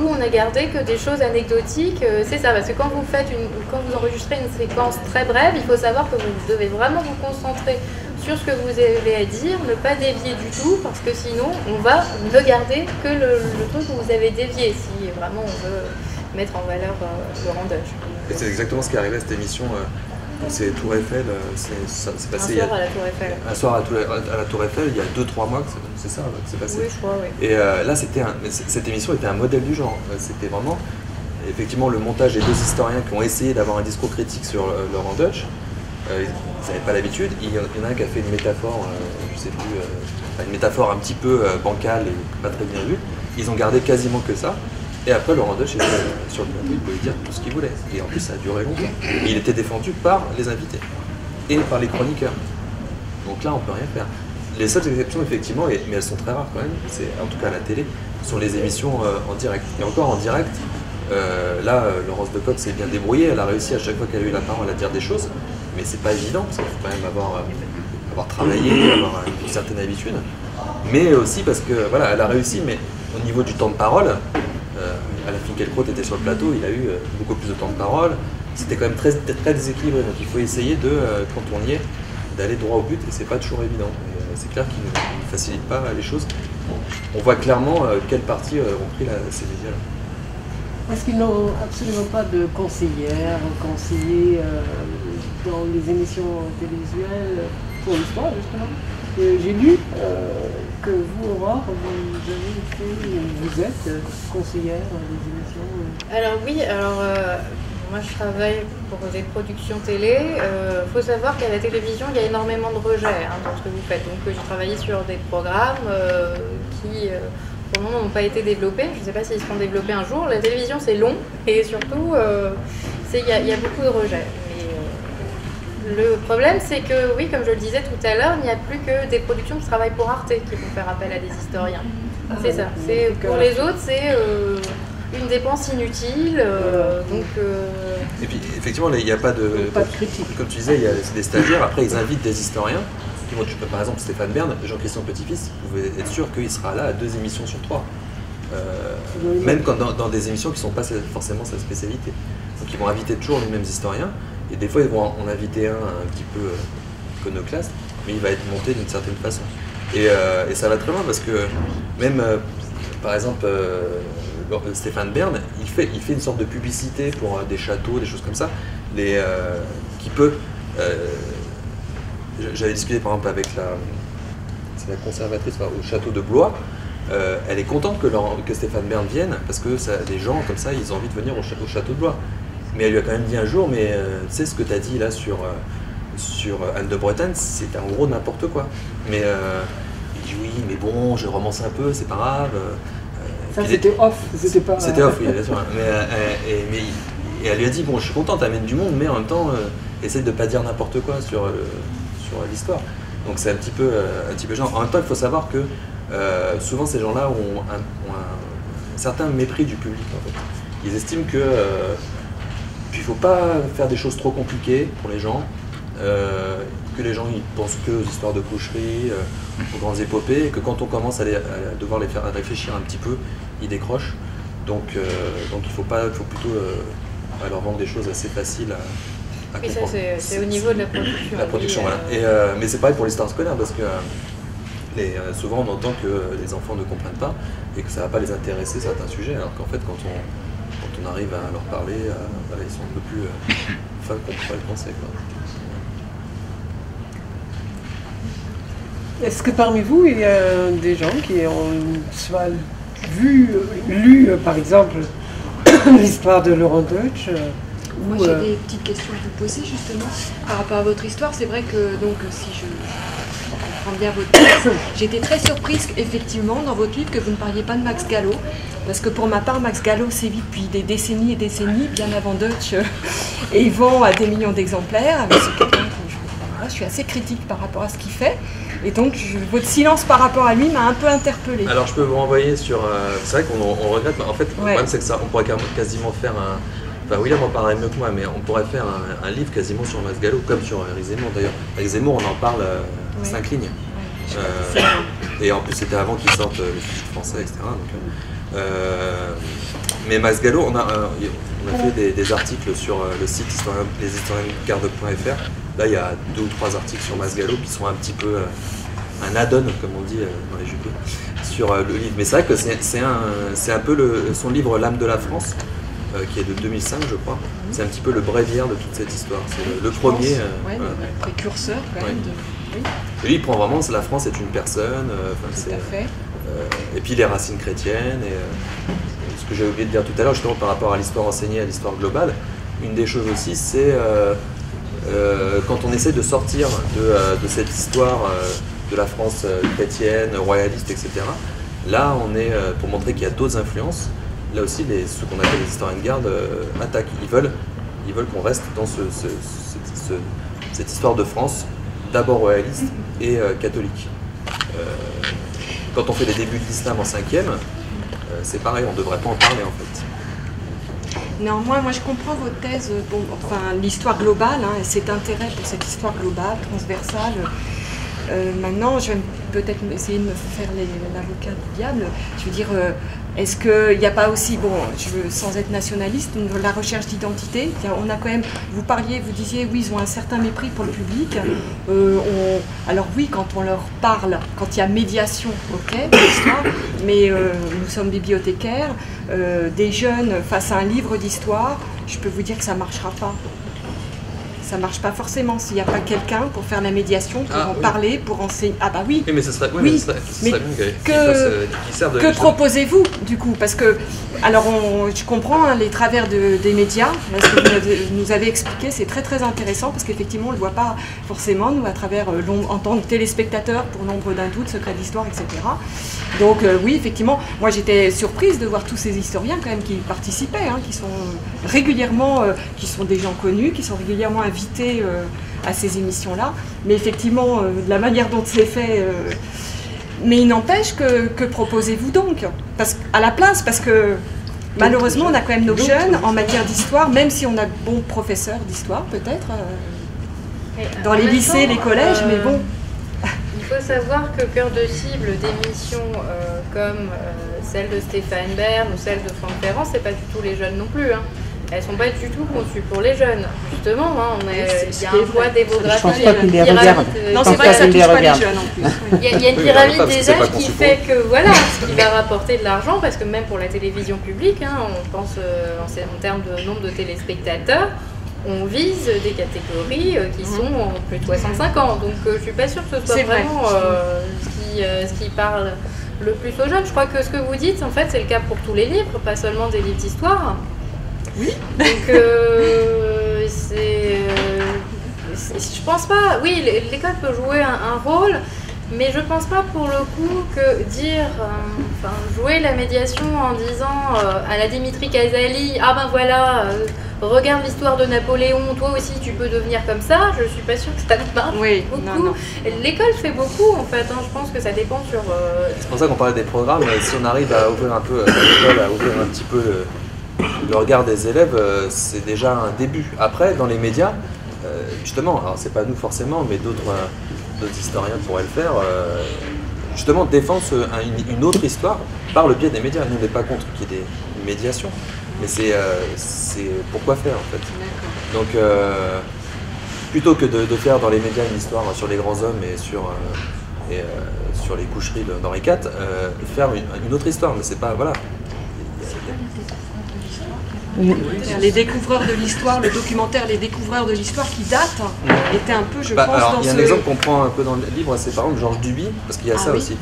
où on a gardé que des choses anecdotiques. C'est ça, parce que quand vous enregistrez une séquence très brève, il faut savoir que vous devez vraiment vous concentrer sur ce que vous avez à dire, ne pas dévier du tout, parce que sinon, on va ne garder que le truc où vous avez dévié, si vraiment on veut mettre en valeur Laurent Deutsch. Et c'est exactement ce qui est arrivé à cette émission. C'est Tour Eiffel, c'est passé un soir à la Tour Eiffel. Un soir à la Tour Eiffel, il y a 2-3 mois que c'est ça que c'est passé. Oui, je crois, oui. Et là, cette émission était un modèle du genre. C'était vraiment, effectivement, le montage des deux historiens qui ont essayé d'avoir un discours critique sur Laurent Deutsch. Ils n'avaient pas l'habitude. Il y en a un qui a fait une métaphore, je sais plus, une métaphore un petit peu bancale et pas très bien vue. Ils ont gardé quasiment que ça. Et après, Laurent Deutsch était sur le plateau, il pouvait dire tout ce qu'il voulait. Et en plus, ça a duré longtemps. Et il était défendu par les invités et par les chroniqueurs. Donc là, on peut rien faire. Les seules exceptions, effectivement, mais elles sont très rares quand même, c'est en tout cas à la télé, sont les émissions en direct. Et encore en direct, là, Laurence Decoq s'est bien débrouillée. Elle a réussi à chaque fois qu'elle a eu la parole à dire des choses, mais c'est pas évident parce qu'il faut quand même avoir travaillé, avoir une certaine habitude. Mais aussi parce que voilà, elle a réussi, mais au niveau du temps de parole. Alain Finkielkraut était sur le plateau, il a eu beaucoup plus de temps de parole. C'était quand même très déséquilibré, donc il faut essayer quand on y est, d'aller droit au but, et c'est pas toujours évident. C'est clair qu'il ne facilite pas les choses. On voit clairement quelle partie ont pris ces médias-là. Est-ce qu'ils n'ont absolument pas de conseillères, conseillers dans les émissions télévisuelles pour l'histoire, justement? J'ai lu que vous, Aurore, vous êtes conseillère des émissions. Alors oui, moi je travaille pour des productions télé. Il faut savoir qu'à la télévision, il y a énormément de rejets dans ce que vous faites. Donc j'ai travaillé sur des programmes qui, pour le moment, n'ont pas été développés. Je ne sais pas s'ils seront développés un jour. La télévision, c'est long et surtout, il y a beaucoup de rejets. Le problème, c'est que, oui, comme je le disais tout à l'heure, il n'y a plus que des productions qui travaillent pour Arte qui vont faire appel à des historiens. C'est ça. Pour les autres, c'est une dépense inutile. Et puis, effectivement, il n'y a pas de critique. Comme tu disais, il y a des stagiaires. Après, ils invitent des historiens. Par exemple, Stéphane Bern, Jean-Christian Petit-Fils, vous pouvez être sûr qu'il sera là à 2 émissions sur 3. Même dans des émissions qui ne sont pas forcément sa spécialité. Donc, ils vont inviter toujours les mêmes historiens. Et des fois, ils vont en inviter un petit peu iconoclaste. mais il va être monté d'une certaine façon. Et ça va très loin parce que même, par exemple, Stéphane Bern, il fait une sorte de publicité pour des châteaux, des choses comme ça, qui peut... J'avais discuté par exemple avec la conservatrice au château de Blois. Elle est contente que Stéphane Bern vienne parce que des gens comme ça, ils ont envie de venir au château de Blois. Mais elle lui a quand même dit un jour, mais tu sais ce que tu as dit là sur Anne de Bretagne, c'était en gros n'importe quoi. Mais il dit oui, mais bon, je romance un peu, c'est pas grave. Ça c'était off, c'était pas... C'était off, oui, bien sûr. Mais elle lui a dit, bon, je suis contente, t'amènes du monde, mais en même temps, essaye de pas dire n'importe quoi sur l'histoire. Donc c'est un petit peu genre. En même temps, il faut savoir que souvent ces gens-là ont un certain mépris du public en fait. Ils estiment que il ne faut pas faire des choses trop compliquées pour les gens, que les gens ils pensent que aux histoires de coucherie, aux grandes épopées, et que quand on commence à devoir les faire réfléchir un petit peu, ils décrochent. Donc il faut plutôt leur vendre des choses assez faciles à oui, comprendre. ça c'est au niveau de la production. La production, voilà. Mais c'est pareil pour l'histoire scolaire, parce que souvent on entend que les enfants ne comprennent pas et que ça ne va pas les intéresser certains sujets, alors qu'en fait quand on arrive à leur parler, voilà, ils sont un peu plus fins qu'on pourrait le penser, quoi. Est-ce que parmi vous, il y a des gens qui ont soit lu par exemple l'histoire de Laurent Deutsch Moi j'ai des petites questions à vous poser justement par rapport à votre histoire. C'est vrai que donc si je comprends bien votre texte, j'étais très surprise effectivement dans votre livre que vous ne parliez pas de Max Gallo. Parce que pour ma part, Max Gallo sévit depuis des décennies et décennies, bien avant Deutsch, et il vend à des millions d'exemplaires. Avec ce quelqu'un que je suis assez critique par rapport à ce qu'il fait. Et donc, votre silence par rapport à lui m'a un peu interpellée. Alors, je peux vous renvoyer sur... c'est vrai qu'on regrette, en fait, le problème c'est que ça, on pourrait quasiment faire un... Enfin, William en parlerait mieux que moi, mais on pourrait faire un livre quasiment sur Max Gallo, comme sur Éric Zemmour d'ailleurs. Éric Zemmour, on en parle 5 lignes. Et en plus, c'était avant qu'il sorte le fichier français, etc. Donc, mais Max Gallo, on a fait des articles sur le site leshistoriengarde.fr. Là, il y a 2 ou 3 articles sur Max Gallo qui sont un petit peu un add-on, comme on dit dans les jupes, sur le livre. Mais c'est vrai que c'est un peu son livre L'âme de la France, qui est de 2005, je crois. C'est un petit peu le bréviaire de toute cette histoire. C'est le premier. Le précurseur, quand même. Oui. Et lui, il prend vraiment la France est une personne. Tout à fait. Et puis les racines chrétiennes. Et ce que j'ai oublié de dire tout à l'heure, justement par rapport à l'histoire enseignée, à l'histoire globale, une des choses aussi, c'est quand on essaie de sortir de cette histoire de la France chrétienne, royaliste, etc. Là, on est pour montrer qu'il y a d'autres influences. Là aussi, ce qu'on appelle les historiens de garde attaquent. Ils veulent qu'on reste dans cette histoire de France, d'abord royaliste et catholique. Quand on fait les débuts de l'islam en 5e, c'est pareil, on ne devrait pas en parler en fait. Néanmoins, moi je comprends votre thèse, l'histoire globale, et cet intérêt pour cette histoire globale, transversale. Maintenant, je vais peut-être essayer de me faire l'avocat du diable. Je veux dire, est-ce qu'il n'y a pas aussi, sans être nationaliste, la recherche d'identité? On a quand même, vous disiez, oui, ils ont un certain mépris pour le public. Alors oui, quand on leur parle, quand il y a médiation, ok, l'histoire, mais nous sommes bibliothécaires, des jeunes face à un livre d'histoire, je peux vous dire que ça ne marchera pas. Ça ne marche pas forcément s'il n'y a pas quelqu'un pour faire la médiation, pour parler, pour enseigner. Ah bah oui. Mais ce serait, oui. Mais que proposez-vous du coup? Parce que, alors je comprends les travers des médias, ce que vous nous avez expliqué, c'est très très intéressant parce qu'effectivement on ne le voit pas forcément, nous à travers en tant que téléspectateurs, pour l'ombre d'un doute, secret d'histoire, etc. Donc oui, effectivement, moi j'étais surprise de voir tous ces historiens quand même qui participaient, qui sont régulièrement, qui sont des gens connus, qui sont régulièrement invités à ces émissions-là. Mais effectivement, de la manière dont c'est fait, mais il n'empêche que proposez-vous donc à la place, parce que malheureusement on a quand même nos jeunes en matière d'histoire, même si on a de bons professeurs d'histoire peut-être, dans les lycées, les collèges, mais bon. Il faut savoir que cœur de cible d'émissions comme celle de Stéphane Bern ou celle de Franck Ferrand, c'est pas du tout les jeunes non plus. elles sont pas du tout conçues pour les jeunes. Justement, hein, il y a un poids démographique. Je pense pas qu'ils les regardent. Non, c'est vrai que ça touche pas les jeunes en plus. Il y a une pyramide des âges qui fait que voilà, ce qui va rapporter de l'argent, parce que même pour la télévision publique, hein, on pense en termes de nombre de téléspectateurs, on vise des catégories qui sont en plus de 65 ans. Donc je suis pas sûre que ce soit vraiment ce qui parle le plus aux jeunes. Je crois que ce que vous dites, en fait, c'est le cas pour tous les livres, pas seulement des livres d'histoire. Oui. Donc je pense pas. Oui, l'école peut jouer un rôle, mais je pense pas pour le coup que dire, jouer la médiation en disant à la Dimitri Casali, ah ben voilà, regarde l'histoire de Napoléon, toi aussi tu peux devenir comme ça, je suis pas sûre que ça marche beaucoup. Non. L'école fait beaucoup en fait, hein. Je pense que ça dépend sur... C'est pour ça qu'on parlait des programmes, si on arrive à ouvrir un peu, l'école à ouvrir un petit peu le regard des élèves, c'est déjà un début. Après, dans les médias, justement, alors c'est pas nous forcément, mais d'autres historiens pourraient le faire, justement défendent une autre histoire par le biais des médias. Nous, on n'est pas contre qu'il y ait des médiations, mais c'est pourquoi faire en fait. Donc plutôt que de faire dans les médias une histoire sur les grands hommes et sur les coucheries d'Henri IV, faire une autre histoire, mais c'est pas, voilà. Les découvreurs de l'histoire, le documentaire Les découvreurs de l'histoire qui date, était un peu, je pense, alors, dans il y a un exemple qu'on prend un peu dans le livre, c'est par exemple Georges Duby, parce qu'il y a ça aussi.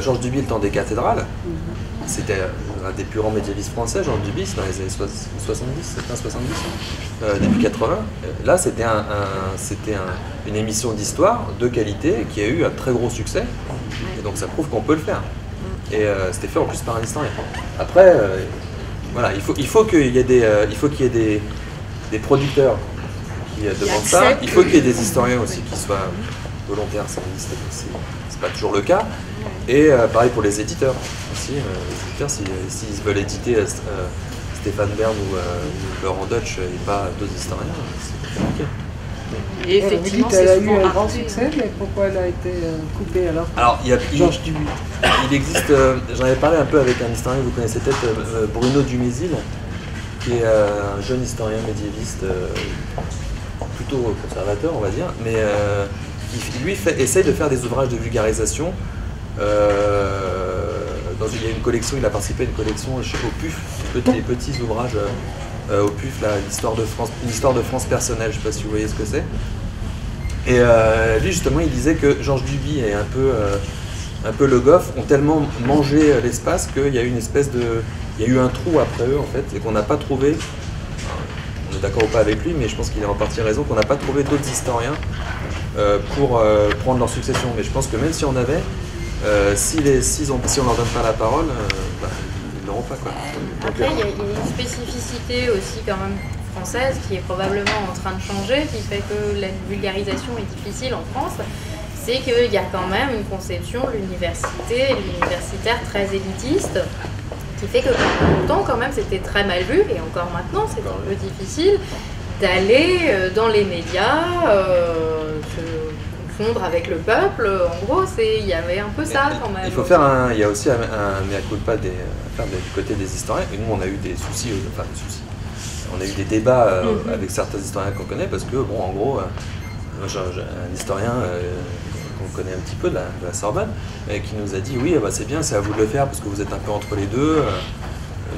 Georges Duby, le temps des cathédrales, c'était un des plus grands médiévistes français. Georges Duby, c'est dans les années 70, début 80. Là, c'était une émission d'histoire de qualité qui a eu un très gros succès, et donc ça prouve qu'on peut le faire. Et c'était fait en plus par un historien. Après, voilà, il faut qu'il y ait des producteurs qui demandent ça. Il faut qu'il y ait des historiens aussi qui soient volontaires. C'est pas toujours le cas. Et pareil pour les éditeurs aussi. Les éditeurs, s'ils veulent éditer Stéphane Bern ou Laurent Deutsch et pas d'autres historiens, c'est compliqué. Et effectivement, elle a eu un grand succès, mais pourquoi elle a été coupée alors? Alors, Georges Duby. Il existe, j'en avais parlé un peu avec un historien que vous connaissez peut-être, Bruno Dumézil, qui est un jeune historien médiéviste, plutôt conservateur, on va dire, mais qui lui essaye de faire des ouvrages de vulgarisation. Il y a une collection, il a participé à une collection au PUF, des petits ouvrages au PUF, une histoire de France personnelle, je ne sais pas si vous voyez ce que c'est. Et lui justement il disait que Georges Duby et un peu Le Goff ont tellement mangé l'espace qu'il y a eu il y a eu un trou après eux en fait, et qu'on n'a pas trouvé, on est d'accord ou pas avec lui, mais je pense qu'il a en partie raison, qu'on n'a pas trouvé d'autres historiens pour prendre leur succession. Mais je pense que même si on avait, si on leur donne pas la parole, ils n'auront pas quoi. Après il y a une spécificité aussi quand même française qui est probablement en train de changer, qui fait que la vulgarisation est difficile en France, c'est qu'il y a quand même une conception de l'universitaire très élitiste, qui fait que pendant longtemps quand même c'était très mal vu, et encore maintenant c'est un peu difficile d'aller dans les médias, se confondre avec le peuple. En gros, il y avait un peu ça quand même. Il faut il y a aussi un mea culpa du côté des historiens, et nous on a eu des soucis, on a eu des débats avec certains historiens qu'on connaît, parce que, bon, en gros, j'ai un historien qu'on connaît un petit peu de la Sorbonne, qui nous a dit, oui, bah, c'est bien, c'est à vous de le faire, parce que vous êtes un peu entre les deux.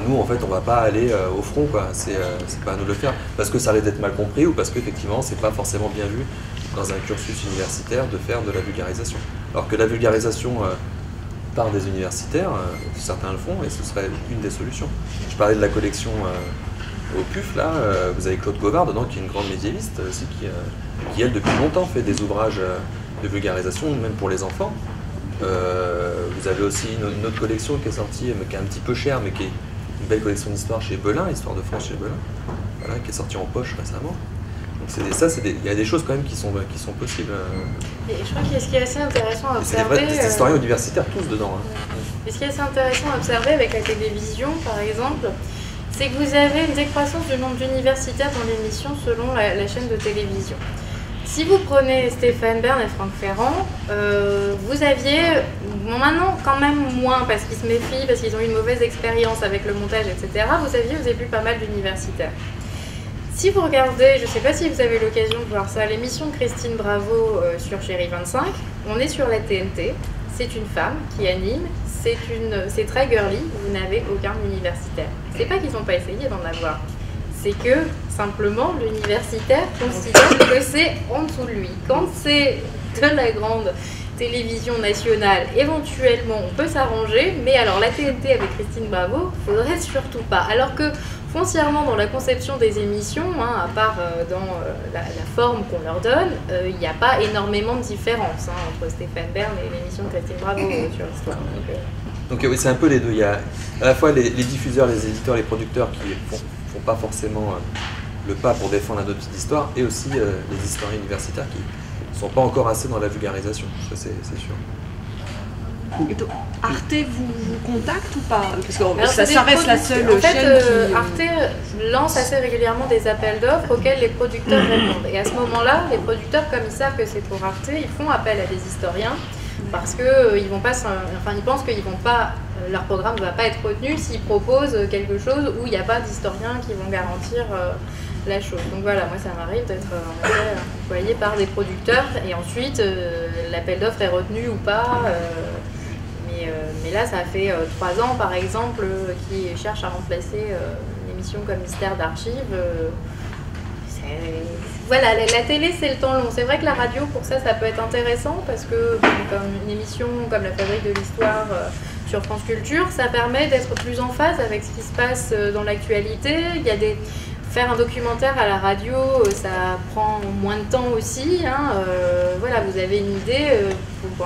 Nous, en fait, on va pas aller au front, quoi. C'est pas à nous de le faire, parce que ça risque d'être mal compris, ou parce qu'effectivement, c'est pas forcément bien vu dans un cursus universitaire de faire de la vulgarisation. Alors que la vulgarisation par des universitaires, certains le font, et ce serait une des solutions. Je parlais de la collection au PUF, là, vous avez Claude Gauvard dedans, qui est une grande médiéviste aussi, qui elle, depuis longtemps, fait des ouvrages de vulgarisation, même pour les enfants. Vous avez aussi une autre collection qui est sortie, mais qui est un petit peu chère, mais qui est une belle collection d'histoire chez Belin, Histoire de France chez Belin, voilà, qui est sortie en poche récemment. Donc il y a des choses quand même qui sont possibles. Et je crois que ce qui est assez intéressant à observer... C'est des historiens universitaires tous dedans. Hein. Et ce qui est assez intéressant à observer avec la télévision, par exemple, c'est que vous avez une décroissance du nombre d'universitaires dans l'émission selon la chaîne de télévision. Si vous prenez Stéphane Bern et Franck Ferrand, vous aviez, bon, maintenant quand même moins parce qu'ils se méfient, parce qu'ils ont eu une mauvaise expérience avec le montage, etc. Vous avez vu pas mal d'universitaires. Si vous regardez, je ne sais pas si vous avez l'occasion de voir ça, l'émission de Christine Bravo sur Chérie 25, on est sur la TNT, c'est une femme qui anime, c'est très girly, vous n'avez aucun universitaire. C'est pas qu'ils n'ont pas essayé d'en avoir, c'est que simplement l'universitaire considère que c'est en dessous de lui. Quand c'est de la grande télévision nationale, éventuellement on peut s'arranger, mais alors la TNT avec Christine Bravo, faudrait surtout pas. Alors que foncièrement dans la conception des émissions, hein, à part dans la forme qu'on leur donne, il n'y a pas énormément de différence entre Stéphane Bern et l'émission de Christine Bravo sur l'histoire. Donc oui, c'est un peu les deux. Il y a à la fois les diffuseurs, les éditeurs, les producteurs qui font pas forcément le pas pour défendre un autre type d'histoire, et aussi les historiens universitaires qui ne sont pas encore assez dans la vulgarisation, ça c'est sûr. Arte vous contacte ou pas? Parce que ça reste la seule en fait, chaîne qui... Arte lance assez régulièrement des appels d'offres auxquels les producteurs répondent. Et à ce moment-là, les producteurs, comme ils savent que c'est pour Arte, ils font appel à des historiens parce qu'ils ils pensent qu'ils vont pas, leur programme ne va pas être retenu s'ils proposent quelque chose où il n'y a pas d'historiens qui vont garantir la chose. Donc voilà, moi ça m'arrive d'être employé par des producteurs et ensuite l'appel d'offres est retenu ou pas. Mais là, ça fait 3 ans, par exemple, qu'ils cherchent à remplacer une émission comme Mystère d'Archives. Voilà, la télé, c'est le temps long. C'est vrai que la radio, pour ça, ça peut être intéressant parce que, comme une émission comme La Fabrique de l'Histoire sur France Culture, ça permet d'être plus en phase avec ce qui se passe dans l'actualité. Faire un documentaire à la radio, ça prend moins de temps aussi. Voilà, vous avez une idée, vous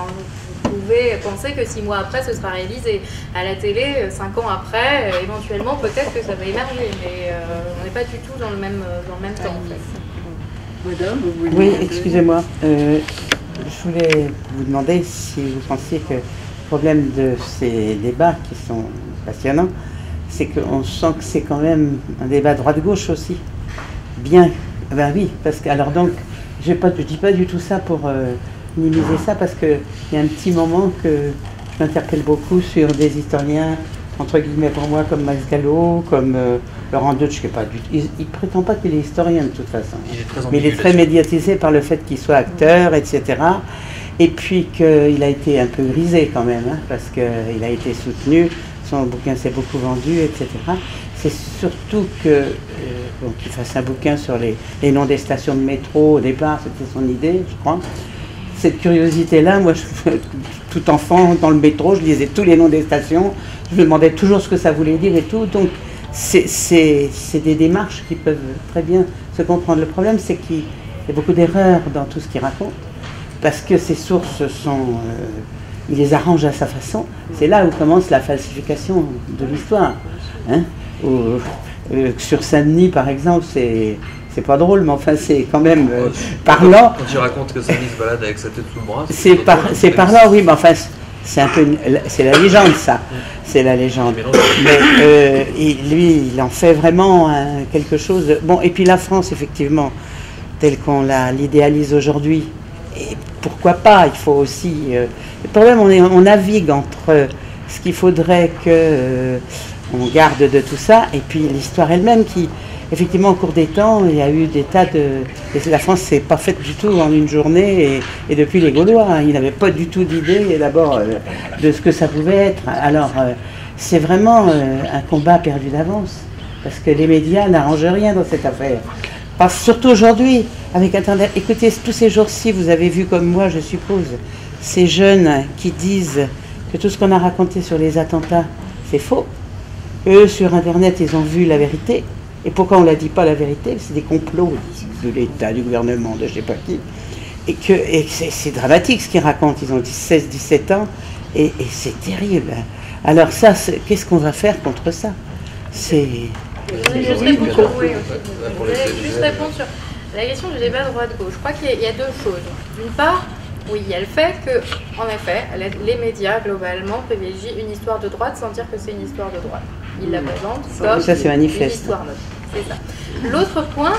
pouvez penser que 6 mois après, ce sera réalisé. À la télé, 5 ans après, éventuellement, peut-être que ça va émerger, mais on n'est pas du tout dans le même temps, en fait. Madame, vous voulez... Oui, excusez-moi. Je voulais vous demander si vous pensiez que le problème de ces débats qui sont passionnants, c'est qu'on sent que c'est quand même un débat droite-gauche aussi. Bien, ben oui, parce que, alors donc, je dis pas du tout ça pour minimiser ça, parce qu'il y a un petit moment que je m'interpelle beaucoup sur des historiens, entre guillemets pour moi, comme Max Gallo, comme Laurent Deutsch, qui n'est pas du tout... Il prétend pas qu'il est historien de toute façon. Mais il est très médiatisé par le fait qu'il soit acteur, etc. Et puis qu'il a été un peu grisé quand même, parce qu'il a été soutenu. Son bouquin s'est beaucoup vendu, etc. C'est surtout qu'il fasse un bouquin sur les noms des stations de métro. Au départ, c'était son idée, je crois. Cette curiosité-là, moi, tout enfant, dans le métro, je lisais tous les noms des stations. Je me demandais toujours ce que ça voulait dire et tout. Donc, c'est des démarches qui peuvent très bien se comprendre. Le problème, c'est qu'il y a beaucoup d'erreurs dans tout ce qu'il raconte, parce que ses sources sont... il les arrange à sa façon. C'est là où commence la falsification de l'histoire. Sur Saint-Denis, par exemple, c'est pas drôle, mais enfin, c'est quand même parlant. Quand tu racontes que Saint-Denis se balade avec sa tête sous le bras... C'est parlant, oui, mais enfin, c'est la légende, ça. C'est la légende. Mais lui, il en fait vraiment quelque chose... Bon, et puis la France, effectivement, telle qu'on l'idéalise aujourd'hui, et pourquoi pas, il faut aussi... le problème, on navigue entre ce qu'il faudrait qu'on garde de tout ça, et puis l'histoire elle-même qui, effectivement, au cours des temps, il y a eu des tas de... La France s'est pas faite du tout en une journée, et depuis les Gaulois, ils n'avaient pas du tout d'idée, d'abord, de ce que ça pouvait être. Alors, c'est vraiment un combat perdu d'avance, parce que les médias n'arrangent rien dans cette affaire. Surtout aujourd'hui, avec Internet. Écoutez, tous ces jours-ci, vous avez vu comme moi, je suppose, ces jeunes qui disent que tout ce qu'on a raconté sur les attentats, c'est faux. Eux, sur Internet, ils ont vu la vérité. Et pourquoi on ne la dit pas, la vérité? C'est des complots de l'État, du gouvernement, de je ne sais pas qui. Et c'est dramatique ce qu'ils racontent. Ils ont 16, 17 ans, et c'est terrible. Alors ça, qu'est-ce qu'on va faire contre ça? C'est... Je vais juste répondre sur la question du débat droite-gauche. Je crois qu'il y a 2 choses. D'une part, oui, il y a le fait que, en effet, les médias, globalement, privilégient une histoire de droite sans dire que c'est une histoire de droite. Ils la présentent comme ça, c'est manifeste. Une histoire neutre. C'est ça. L'autre point,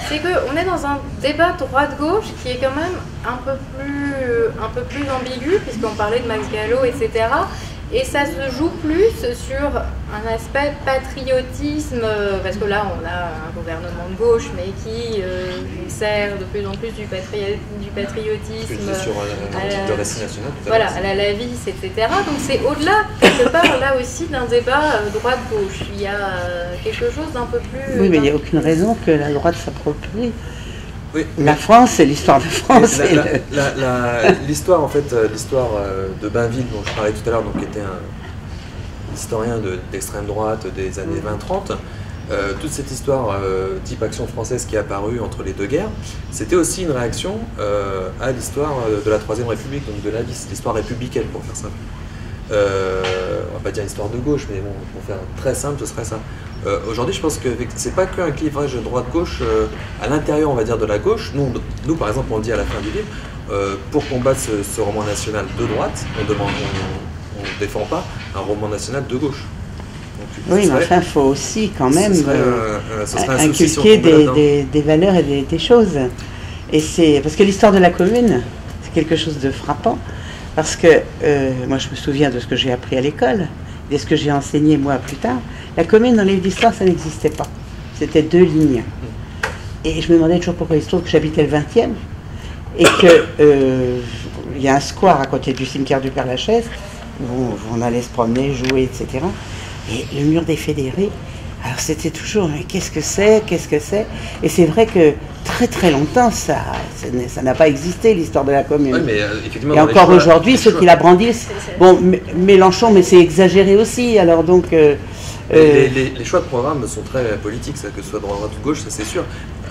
c'est qu'on est dans un débat droite-gauche qui est quand même un peu plus ambigu, puisqu'on parlait de Max Gallo, etc. Et ça se joue plus sur un aspect patriotisme, parce que là on a un gouvernement de gauche, mais qui sert de plus en plus du patriotisme sur le récit national. Voilà, à la lavis, etc. Donc c'est au-delà, quelque part, là aussi, d'un débat droite-gauche. Il y a quelque chose d'un peu plus... Oui, mais il n'y a aucune raison que la droite s'approprie. Oui, la France, c'est l'histoire de France. L'histoire, en fait, l'histoire de Bainville, dont je parlais tout à l'heure, qui était un historien d'extrême droite des années 20-30, toute cette histoire type Action française qui est apparue entre les deux guerres, c'était aussi une réaction à l'histoire de la Troisième République, donc de la vie, l'histoire républicaine, pour faire simple. On va pas dire histoire de gauche, mais bon, pour faire très simple, ce serait ça. Aujourd'hui, je pense que c'est pas qu'un clivage droite-gauche à l'intérieur, on va dire, de la gauche. Nous, par exemple, on le dit à la fin du livre, pour combattre ce roman national de droite, on défend pas un roman national de gauche. Donc, oui, mais enfin, il faut aussi quand même inculquer des valeurs et des choses. Et c'est parce que l'histoire de la commune, c'est quelque chose de frappant. Parce que moi, je me souviens de ce que j'ai appris à l'école, de ce que j'ai enseigné moi plus tard. La commune dans les livres d'histoire, ça n'existait pas. C'était 2 lignes. Et je me demandais toujours pourquoi il se trouve que j'habitais le 20e et qu'il y a un square à côté du cimetière du Père-Lachaise où on allait se promener, jouer, etc. Et le mur des Fédérés, alors c'était toujours, mais qu'est-ce que c'est? Et c'est vrai que très très longtemps, ça n'a pas existé, l'histoire de la commune. Oui, mais, et encore aujourd'hui, ceux qui la brandissent, bon, Mélenchon, mais c'est exagéré aussi, alors donc... Les choix de programme sont très politiques, ça, que ce soit droite ou gauche, ça c'est sûr.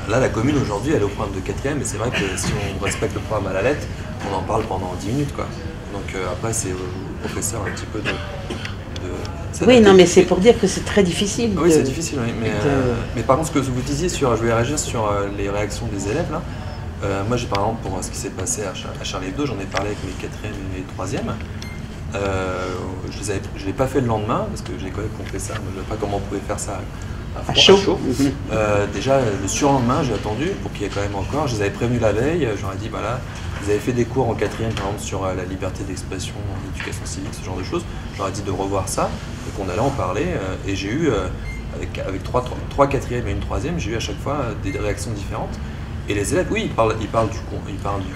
Là, la commune aujourd'hui, elle est au programme de 4e, et c'est vrai que si on respecte le programme à la lettre, on en parle pendant 10 minutes, quoi. Donc après, c'est au professeur un petit peu de oui, non, mais c'est pour dire que c'est très difficile. Oui, c'est difficile, oui. Mais par contre, ce que vous disiez je voulais réagir sur les réactions des élèves, là. Moi, j'ai par exemple, pour ce qui s'est passé à Charlie Hebdo, j'en ai parlé avec mes 4e et mes 3e. Je ne l'ai pas fait le lendemain, parce que j'ai quand même compris ça. Je ne sais pas comment on pouvait faire ça à chaud. Déjà, le surlendemain, j'ai attendu pour qu'il y ait quand même encore. Je les avais prévenus la veille, j'aurais dit, voilà, vous avez fait des cours en 4e, par exemple, sur la liberté d'expression, l'éducation civique, ce genre de choses. J'aurais dit de revoir ça, et qu'on allait en parler. Et j'ai eu, avec 3 4e et une 3e, j'ai eu à chaque fois des réactions différentes. Et les élèves, oui, ils parlent du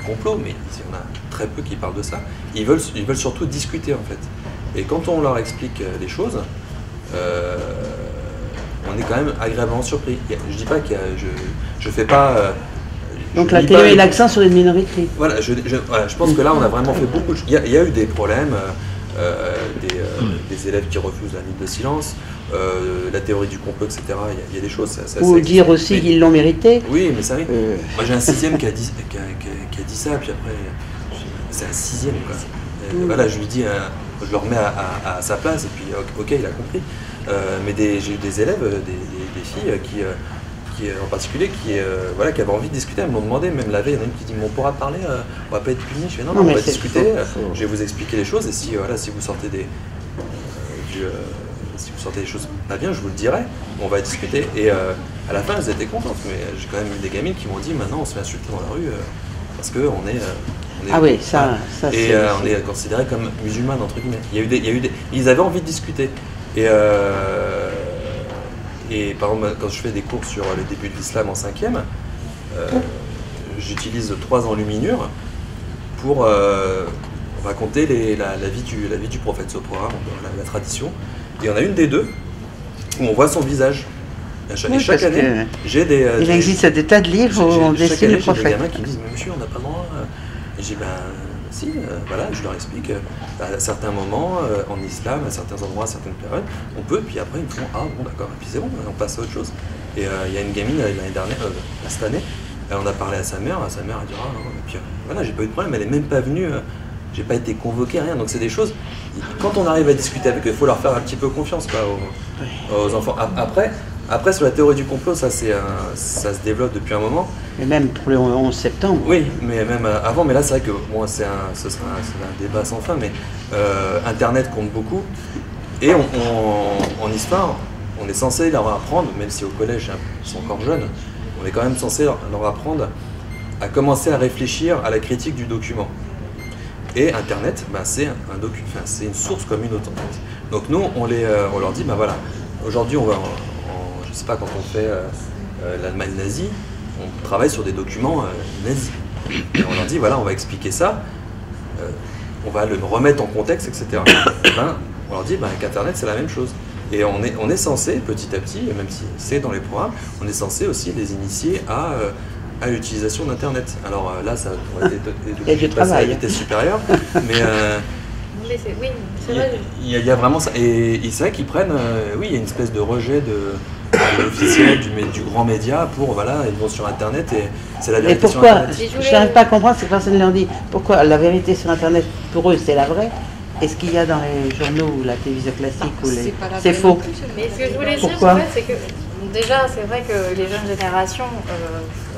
complot, mais il y en a très peu qui parlent de ça. Ils veulent surtout discuter, en fait. Et quand on leur explique les choses, on est quand même agréablement surpris. Je dis pas que je fais pas... donc la télé met l'accent sur les minorités. Voilà, je pense que là, on a vraiment fait beaucoup de choses. Il y a eu des problèmes, des élèves qui refusent la minute de silence, la théorie du complot, etc. Il y a des choses. Ou dire aussi qu'ils l'ont mérité. Oui, mais ça arrive. Moi, j'ai un 6e qui a dit ça, puis après, c'est un 6e, quoi. Voilà, je lui dis, je le remets à sa place, et puis ok, il a compris. Mais j'ai eu des élèves, des filles qui en particulier, qui avaient envie de discuter. Elles me l'ont demandé, même la veille, il y en a une qui dit, on pourra parler, on va pas être puni. Je fais non, on va discuter, je vais vous expliquer les choses, et si vous sortez si vous sortez des choses pas bien, je vous le dirai, on va discuter. Et à la fin, elles étaient contentes, mais j'ai quand même eu des gamines qui m'ont dit, maintenant on se fait insulter dans la rue, parce qu'on est... ah oui, ça et on est considéré comme musulmans, entre guillemets. Ils avaient envie de discuter. Et par exemple, quand je fais des cours sur les débuts de l'islam en 5e, j'utilise 3 enluminures pour raconter la vie du prophète, ce programme, la tradition. Et il y en a une des deux où on voit son visage. Et chaque année, j'ai des... il existe des tas de livres où on dessine le prophète. J'ai des gamins qui me disent, mais monsieur, on n'a pas le droit. Et j'ai dit, si, voilà, je leur explique. À certains moments, en islam, à certains endroits, à certaines périodes, on peut, puis après, ils me font, ah bon, d'accord, et puis c'est bon, on passe à autre chose. Et il y a une gamine l'année dernière, cette année, on a parlé à sa mère a dit, ah non, et puis voilà, j'ai pas eu de problème, elle est même pas venue, j'ai pas été convoqué, rien. Donc c'est des choses, quand on arrive à discuter avec eux, il faut leur faire un petit peu confiance, quoi, aux enfants. Après, sur la théorie du complot, ça se développe depuis un moment. Et même pour le 11 septembre. Oui, mais même avant. Mais là, c'est vrai que bon, ce sera un débat sans fin. Mais Internet compte beaucoup. Et en histoire, on est censé leur apprendre, même si au collège, ils sont encore jeunes, on est quand même censé leur apprendre à commencer à réfléchir à la critique du document. Et Internet, c'est une source comme une autre. Donc nous, on leur dit, voilà, aujourd'hui, je ne sais pas, quand on fait l'Allemagne nazie, on travaille sur des documents nazis. Et on leur dit, voilà, on va expliquer ça, on va le remettre en contexte, etc. On leur dit qu'Internet, c'est la même chose. Et on est censé, petit à petit, même si c'est dans les programmes, on est censé aussi les initier à l'utilisation d'Internet. Alors là, ça aurait été à la vitesse supérieure, mais oui, c'est vrai. Il y a vraiment ça. Et c'est vrai qu'ils prennent, il y a une espèce de rejet de l'officiel, du grand média pour, voilà, ils vont sur Internet et c'est la vérité sur Internet. Je n'arrive pas à comprendre, ces personnes leur dit pourquoi la vérité sur Internet, pour eux, c'est la vraie. Et ce qu'il y a dans les journaux ou la télévision classique, c'est faux. Mais ce que je voulais dire, en fait, c'est que déjà, c'est vrai que les jeunes générations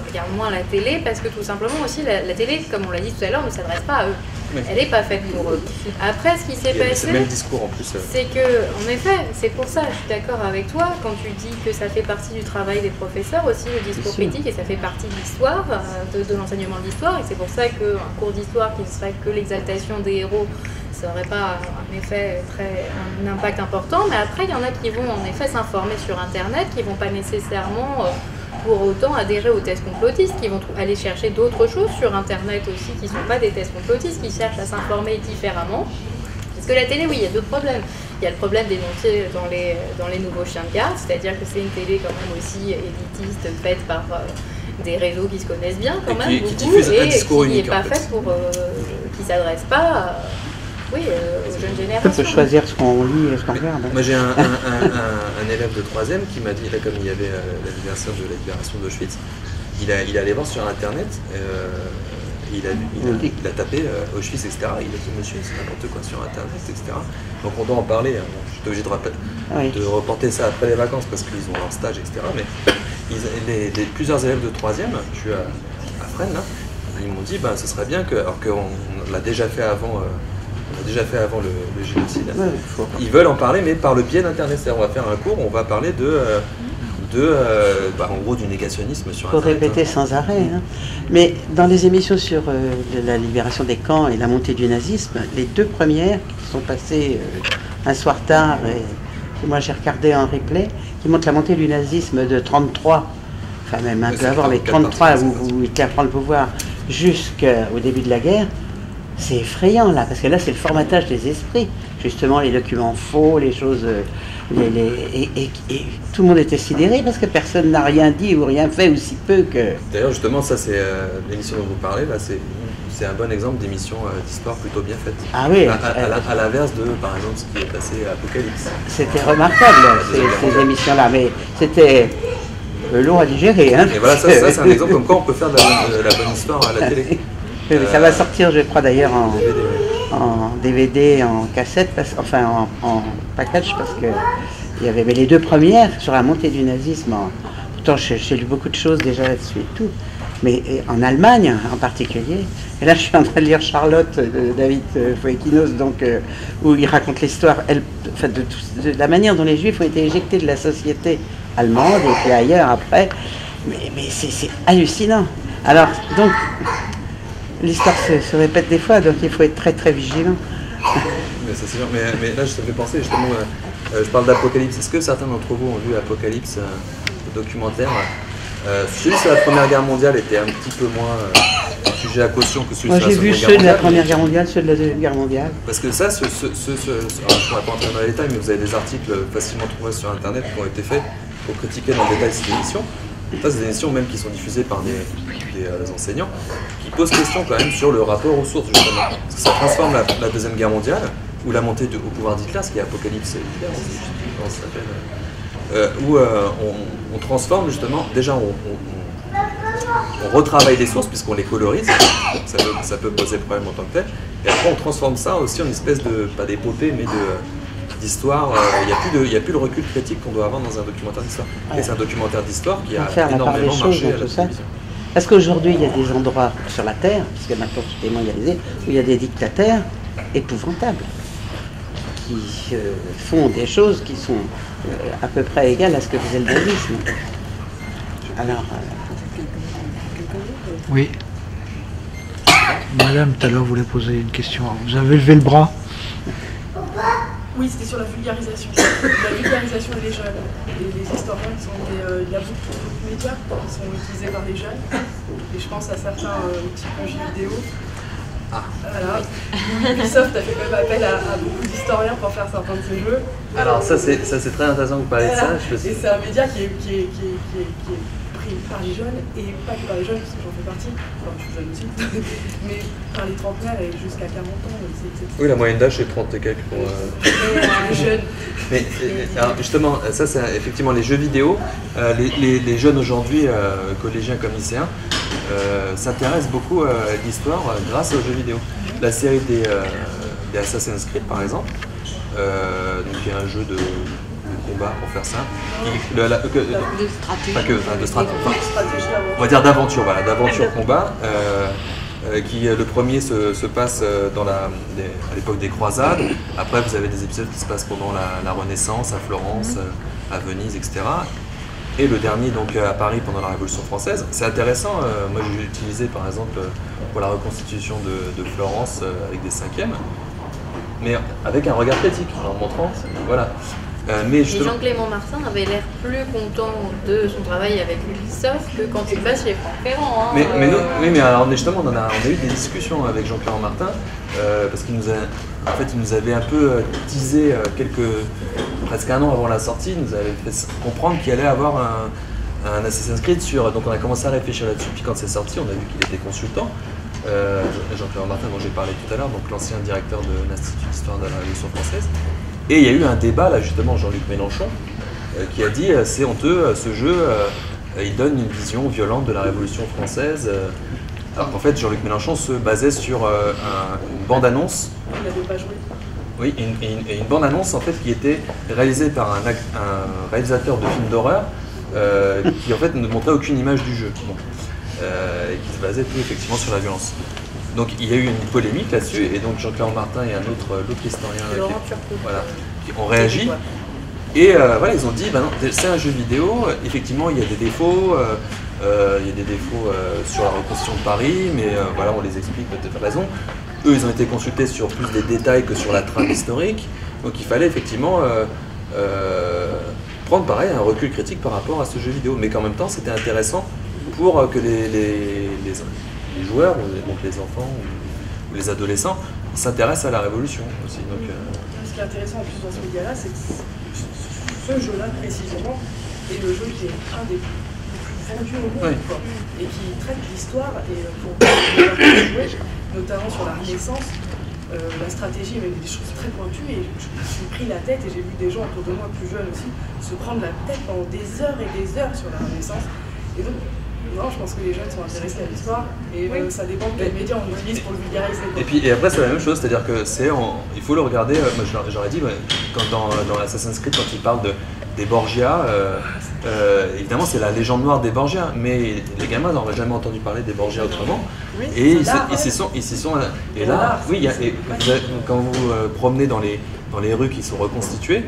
regardent moins la télé parce que tout simplement aussi, la télé, comme on l'a dit tout à l'heure, ne s'adresse pas à eux. Oui. Elle n'est pas faite pour eux. Après, ce qui s'est passé, c'est le même discours en plus. C'est que, en effet, c'est pour ça, je suis d'accord avec toi, quand tu dis que ça fait partie du travail des professeurs aussi, le discours critique, et ça fait partie de l'histoire, de l'enseignement de l'histoire, et c'est pour ça qu'un cours d'histoire qui ne serait que l'exaltation des héros, ça n'aurait pas un effet un impact important. Mais après, il y en a qui vont en effet s'informer sur Internet, qui ne vont pas nécessairement pour autant adhérer aux thèses complotistes, qui vont aller chercher d'autres choses sur Internet aussi, qui ne sont pas des thèses complotistes, qui cherchent à s'informer différemment. Parce que la télé, oui, il y a deux problèmes. Il y a le problème dénoncé dans les nouveaux chiens de garde, c'est-à-dire que c'est une télé quand même aussi élitiste, faite par des réseaux qui se connaissent bien quand même, qui diffuse un discours qui n'est unique, pas faite pour... qui ne s'adresse pas aux jeunes générations. On peut choisir ce qu'on lit et ce qu'on regarde. Moi j'ai un élève de 3e qui m'a dit, là, comme il y avait l'anniversaire de la libération d'Auschwitz, il est allé voir sur Internet, il a tapé Auschwitz, etc. Il a dit, monsieur, c'est n'importe quoi sur Internet, etc. Donc on doit en parler, je suis obligé de reporter ça après les vacances parce qu'ils ont leur stage, etc. Mais plusieurs élèves de 3e, je suis à Fresnes, là, ils m'ont dit, ce serait bien que, alors qu'on l'a déjà fait avant... le génocide. Ouais, ils veulent en parler, mais par le biais d'Internet. C'est-à-dire, on va faire un cours, on va parler en gros, du négationnisme sur Internet. Faut répéter sans arrêt. Hein. Mais dans les émissions sur la libération des camps et la montée du nazisme, les deux premières qui sont passées un soir tard, et que moi j'ai regardé en replay, qui montrent la montée du nazisme de 33, enfin même un peu avant, mais 33 où Hitler prend le pouvoir jusqu'au début de la guerre. C'est effrayant là, parce que là c'est le formatage des esprits, justement les documents faux, les choses, et tout le monde était sidéré parce que personne n'a rien dit ou rien fait, ou si peu que... D'ailleurs justement ça c'est l'émission dont vous parlez, là c'est un bon exemple d'émission d'histoire plutôt bien faite. Ah oui. À l'inverse de par exemple ce qui est passé à Apocalypse. C'était remarquable ces émissions-là, mais c'était long à digérer. Hein. Et voilà, ça c'est un exemple comme quoi on peut faire de la bonne histoire à la télé. Ça va sortir, je crois d'ailleurs, en DVD, en cassette, en package, parce que il y avait les deux premières sur la montée du nazisme. Pourtant, j'ai lu beaucoup de choses déjà là-dessus et tout, mais en Allemagne en particulier. Et là, je suis en train de lire Charlotte de David Foekinos, où il raconte l'histoire, de la manière dont les Juifs ont été éjectés de la société allemande et puis ailleurs après. Mais c'est hallucinant. Alors, donc. L'histoire se répète des fois, donc il faut être très très vigilant. Mais ça c'est sûr, mais là ça me fait penser justement, je parle d'Apocalypse. Est-ce que certains d'entre vous ont vu Apocalypse, le documentaire celui sur la Première Guerre mondiale était un petit peu moins sujet à caution que celui sur la Seconde Guerre mondiale. Moi j'ai vu ceux de la Première Guerre mondiale, ceux de la Deuxième Guerre mondiale. Parce que ça, alors, je ne pourrais pas entrer dans les détails, mais vous avez des articles facilement trouvables sur Internet qui ont été faits pour critiquer dans le détail ces émissions. Ça, c'est des émissions même qui sont diffusées par des enseignants qui posent question quand même sur le rapport aux sources, justement. Parce que ça transforme la Deuxième Guerre mondiale, ou la montée au pouvoir d'Hitler, ce qui est Apocalypse Hitler, comment ça s'appelle, où on transforme justement, déjà on retravaille les sources puisqu'on les colorise, ça peut poser problème en tant que tel, et après on transforme ça aussi en une espèce de, pas d'épopée, mais d'histoire. Il n'y a plus le recul critique qu'on doit avoir dans un documentaire d'histoire. Et c'est un documentaire d'histoire qui a énormément marché à la télévision. Parce qu'aujourd'hui, il y a des endroits sur la Terre, puisque maintenant tout est mondialisé, où il y a des dictateurs épouvantables, qui font des choses qui sont à peu près égales à ce que faisait le nazisme. Alors, Oui. Madame, tout à l'heure, voulait poser une question. Vous avez levé le bras. Oui, c'était sur la vulgarisation. La vulgarisation des jeunes. Et les historiens, il y a beaucoup de médias qui sont utilisés par les jeunes. Et je pense à certains typologies vidéo. Voilà. Ubisoft a fait quand même appel à beaucoup d'historiens pour faire certains de ces jeux. Alors ça c'est très intéressant que vous parlez de ça. Et c'est un média qui est pris par les jeunes, et pas que par les jeunes, parce que j'en fais partie, enfin je suis jeune aussi, mais par les trentenaires et jusqu'à 40 ans. Oui, la moyenne d'âge c'est 30 et quelques pour les jeunes. Mais alors justement, ça c'est effectivement les jeux vidéo. Les jeunes aujourd'hui, collégiens comme lycéens, s'intéressent beaucoup à l'histoire grâce aux jeux vidéo. La série des Assassin's Creed par exemple, donc il y a un jeu de combat pour faire simple, de stratégie. On va dire d'aventure, voilà, d'aventure combat. Le premier se passe à l'époque des croisades. Après vous avez des épisodes qui se passent pendant la Renaissance, à Florence, à Venise, etc. Et le dernier donc à Paris pendant la Révolution française. C'est intéressant, moi j'ai utilisé par exemple pour la reconstitution de Florence avec des cinquièmes, mais avec un regard critique, en montrant, voilà. Mais Jean-Clément Martin avait l'air plus content de son travail avec Ubisoft que quand il passe chez Franck Ferrand. Mais alors justement, on a eu des discussions avec Jean-Clément Martin parce qu'il nous avait un peu teasé presque un an avant la sortie, il nous avait fait comprendre qu'il allait avoir un Assassin's Creed donc on a commencé à réfléchir là-dessus. Puis quand c'est sorti, on a vu qu'il était consultant. Jean-Clément Martin, dont j'ai parlé tout à l'heure, donc l'ancien directeur de l'Institut d'Histoire de la Révolution française. Et il y a eu un débat là justement, Jean-Luc Mélenchon, qui a dit c'est honteux, ce jeu, il donne une vision violente de la Révolution française. Alors qu'en fait, Jean-Luc Mélenchon se basait sur une bande-annonce. Il n'avait pas joué. Oui, une bande-annonce en fait qui était réalisée par un réalisateur de films d'horreur qui en fait ne montrait aucune image du jeu. Bon. Et qui se basait tout effectivement sur la violence. Donc il y a eu une polémique là-dessus, et donc Jean-Clément Martin et l'autre historien qui ont réagi. Et voilà, ils ont dit, bah non, c'est un jeu vidéo, effectivement il y a des défauts, sur la reconstruction de Paris, mais voilà, on les explique de toute raison. Eux, ils ont été consultés sur plus des détails que sur la trame historique, donc il fallait effectivement prendre pareil un recul critique par rapport à ce jeu vidéo, mais qu'en même temps c'était intéressant pour que les joueurs, donc les enfants ou les adolescents, s'intéressent à la Révolution aussi. Donc, ce qui est intéressant en plus dans ce média-là, c'est que ce jeu-là précisément est le jeu qui est un des plus vendus au monde, quoi, et qui traite l'histoire, et pour jouer, notamment sur la Renaissance, la stratégie, il y avait des choses très pointues, et je me suis pris la tête, et j'ai vu des gens autour de moi plus jeunes aussi se prendre la tête pendant des heures et des heures sur la Renaissance. Et donc, non, je pense que les jeunes sont intéressés à l'histoire, et ça dépend de quels médias on utilise pour le vulgariser. Et après c'est la même chose, c'est-à-dire que il faut le regarder, moi j'aurais dit, quand dans Assassin's Creed, quand il parle des Borgia, évidemment c'est la légende noire des Borgia, mais les gamins n'auraient jamais entendu parler des Borgia autrement, et ils s'y sont, et là, oui, quand vous promenez dans les rues qui sont reconstituées,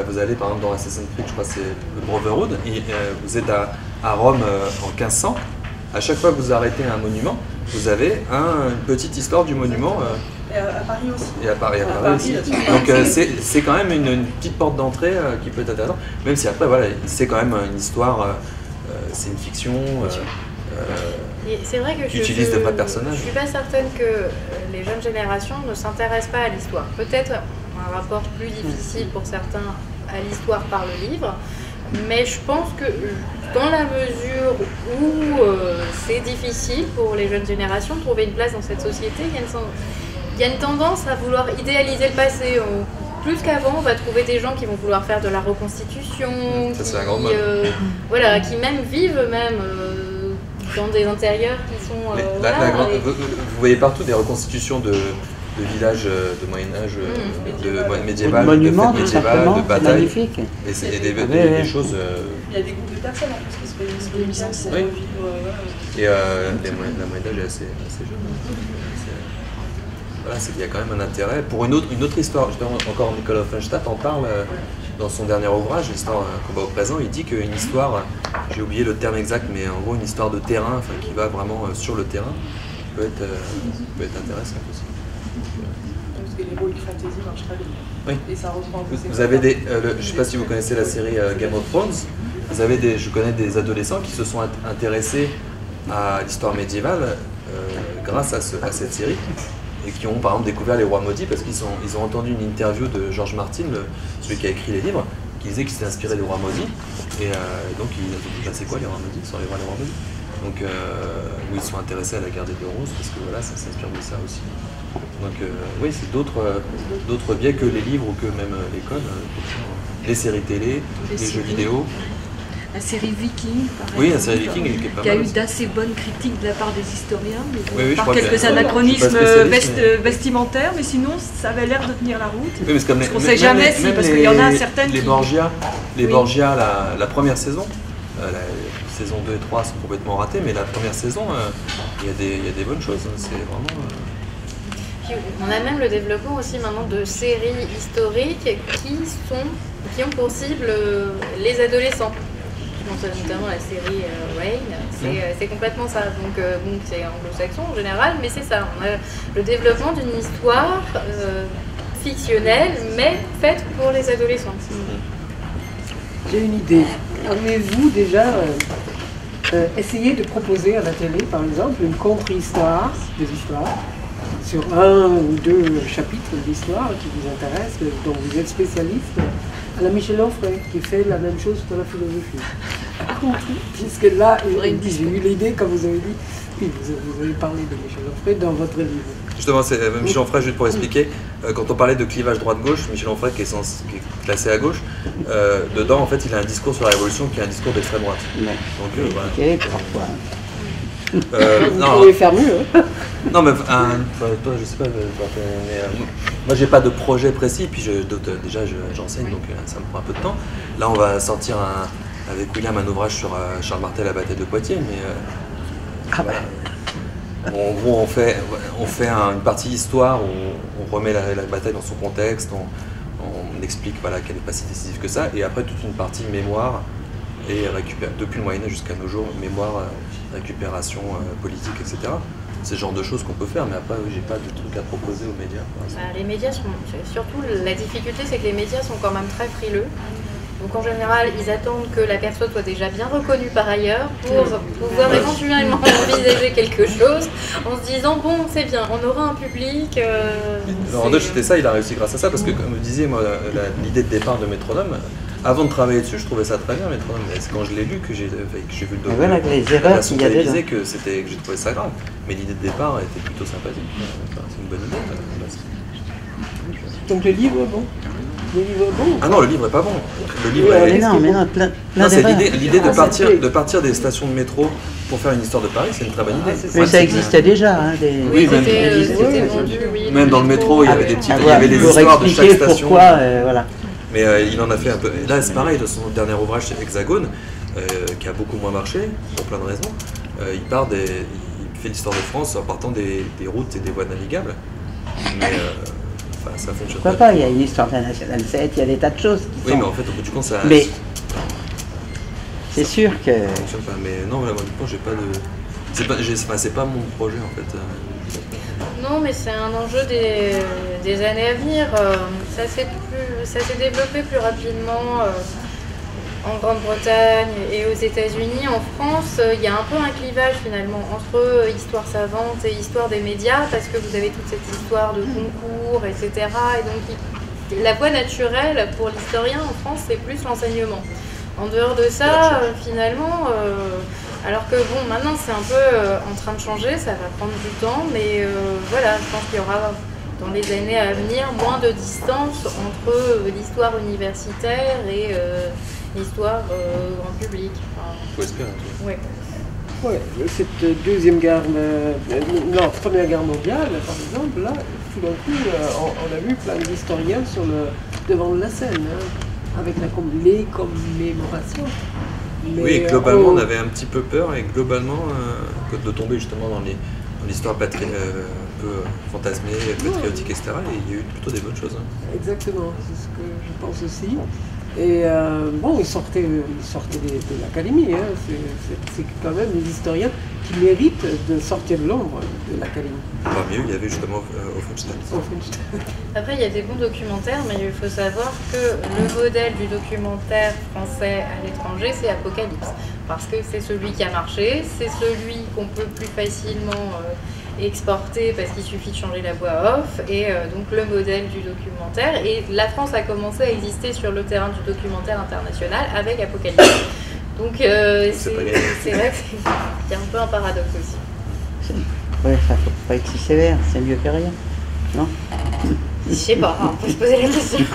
vous allez par exemple dans Assassin's Creed, je crois que c'est le Brotherhood, et vous êtes à Rome en 1500, à chaque fois que vous arrêtez un monument, vous avez une petite histoire du monument. Et à Paris aussi. Et à Paris aussi. Donc c'est quand même une petite porte d'entrée qui peut être intéressante, même si après voilà, c'est quand même une histoire, c'est une fiction. C'est vrai que qui utilise des vrais personnages. Je suis pas certaine que les jeunes générations ne s'intéressent pas à l'histoire. Peut-être un rapport plus difficile pour certains à l'histoire par le livre, mais je pense que dans la mesure où c'est difficile pour les jeunes générations de trouver une place dans cette société, il y a une tendance à vouloir idéaliser le passé. Plus qu'avant, on va trouver des gens qui vont vouloir faire de la reconstitution, qui même vivent dans des intérieurs qui sont... vous voyez partout des reconstitutions de villages de Moyen-Âge, de médiéval, monuments, de fêtes médiévales, de batailles. Magnifique. Et des choses... Il y a des groupes de personnes en plus qui se réunissent pour vivre. Et la Moyen-Âge est assez jeune. voilà, c'est qu'il y a quand même un intérêt. Pour une autre histoire, justement, encore Nicolas Offenstadt en parle dans son dernier ouvrage, l'histoire Combat au présent, il dit qu'une histoire, j'ai oublié le terme exact, mais en gros une histoire de terrain, enfin, qui va vraiment sur le terrain, peut être intéressante aussi. Parce que l'héroïque fantasy marche très bien. Oui. Et ça reprend Vous avez des, je ne sais pas si vous connaissez la série Game of Thrones, je connais des adolescents qui se sont intéressés à l'histoire médiévale grâce à cette série et qui ont par exemple découvert les rois maudits parce qu'ils ont entendu une interview de George Martin, celui qui a écrit les livres, qui disait qu'il s'était inspiré des rois maudits et donc ils ont dit bah, c'est quoi les rois maudits, ce sont les rois maudits. Donc où ils sont intéressés à la guerre des deux roses parce que voilà, ça s'inspire de ça aussi. Donc oui, c'est d'autres biais que les livres ou que même l'école, les séries télé, les jeux vidéo. La série Viking, par exemple, oui, la série Viking qui est pas qui a mal eu d'assez bonnes critiques de la part des historiens, mais oui, par quelques anachronismes vestimentaires, mais sinon ça avait l'air de tenir la route. Oui, parce qu'on ne sait jamais si, parce qu'il y en a certaines les Borgia, Borgia, la première saison, la saison 2 et 3 sont complètement ratées, mais la première saison, il y a des bonnes choses, c'est vraiment... On a même le développement aussi maintenant de séries historiques qui ont pour cible les adolescents. Je pense notamment à la série Reign, c'est complètement ça. Donc bon, c'est anglo-saxon en général, mais c'est ça. On a le développement d'une histoire fictionnelle, mais faite pour les adolescents. J'ai une idée. Avez-vous déjà essayé de proposer à la télé, par exemple, une contre-histoire des histoires sur un ou deux chapitres d'histoire qui vous intéressent, dont vous êtes spécialiste, à la Michel Onfray, qui fait la même chose pour la philosophie. Puisque là, j'ai eu l'idée, comme vous avez dit, oui, vous avez parlé de Michel Onfray dans votre livre. Justement, c'est Michel Onfray, juste pour expliquer, quand on parlait de clivage droite-gauche, Michel Onfray, qui est classé à gauche, dedans, en fait, il a un discours sur la Révolution qui est un discours d'extrême droite. Ouais. Donc, voilà. Ok, pourquoi vous pouvez faire mieux. Non, mais toi, je sais pas, mais moi, j'ai pas de projet précis, puis déjà, j'enseigne, donc ça me prend un peu de temps. Là, on va sortir avec William un ouvrage sur Charles Martel, la bataille de Poitiers, mais voilà. En gros, on fait une partie histoire, on remet la bataille dans son contexte, on explique voilà, qu'elle n'est pas si décisive que ça, et après toute une partie mémoire, et depuis le Moyen-Âge jusqu'à nos jours, mémoire, récupération politique, etc. C'est le genre de choses qu'on peut faire, mais après, oui, j'ai pas de trucs à proposer aux médias. Les médias surtout, la difficulté, c'est que les médias sont quand même très frileux. Donc en général, ils attendent que la personne soit déjà bien reconnue par ailleurs pour pouvoir éventuellement envisager quelque chose en se disant bon, c'est bien, on aura un public. Laurent Deutsch, c'était ça, il a réussi grâce à ça, parce que comme vous disiez, moi, l'idée de départ de Métronome, avant de travailler dessus, je trouvais ça très bien, Métronome. C'est quand je l'ai lu que j'ai vu le document, voilà, les erreurs qu'il y a dedans, que j'ai trouvé ça grave. Mais l'idée de départ était plutôt sympathique. C'est une bonne idée. Donc le livre, bon. Le livre est bon. Ah non, le livre est pas bon. Le livre mais non, plein c'est l'idée de partir des stations de métro pour faire une histoire de Paris, c'est une très bonne idée. Mais ça existait déjà. Hein, oui, c'était vendu, oui. Même dans le métro, il y avait des petites, il y avait des histoires de chaque station. Pourquoi, voilà. Mais il en a fait un peu. Là, c'est pareil, de son dernier ouvrage, c'est Hexagone, qui a beaucoup moins marché, pour plein de raisons. Il fait l'histoire de France en partant des routes et des voies navigables. Mais ça fonctionne pourquoi pas, il y a une histoire de la Nationale 7, il y a des tas de choses qui oui, sont... mais en fait, au bout du compte, ça... Mais c'est sûr que... Ça fonctionne pas, mais non, là, moi, du coup, j'ai pas de... C'est pas mon projet, en fait. Non, mais c'est un enjeu des années à venir. Ça s'est développé plus rapidement en Grande-Bretagne et aux États-Unis. En France, il y a un peu un clivage finalement entre histoire savante et histoire des médias, parce que vous avez toute cette histoire de concours, etc. Et donc la voie naturelle pour l'historien en France, c'est plus l'enseignement. En dehors de ça, finalement, alors que bon, maintenant c'est un peu en train de changer, ça va prendre du temps, mais voilà, je pense qu'il y aura dans les années à venir moins de distance entre l'histoire universitaire et l'histoire grand public. Faut espérer. Oui. Ouais, cette Première Guerre mondiale, par exemple, là, tout d'un coup, on a vu plein d'historiens devant la scène, hein, avec les commémorations. Mais oui, globalement, on avait un petit peu peur, et globalement, de tomber justement dans l'histoire peu fantasmé, patriotique, etc. Et il y a eu plutôt des bonnes choses. Hein. Exactement, c'est ce que je pense aussi. Et bon, il sortait de l'académie, hein. C'est quand même des historiens qui méritent de sortir de l'ombre de l'académie. Parmi eux, il y avait justement Offenstein. Après, il y a des bons documentaires, mais il faut savoir que le modèle du documentaire français à l'étranger, c'est Apocalypse. Parce que c'est celui qui a marché, c'est celui qu'on peut plus facilement exporter parce qu'il suffit de changer la voix off, et donc le modèle du documentaire. Et la France a commencé à exister sur le terrain du documentaire international avec Apocalypse. Donc c'est vrai qu'il y a un peu un paradoxe aussi. Ouais, ça faut pas être si sévère, c'est mieux que rien, non? Je sais pas, on peut se poser la question.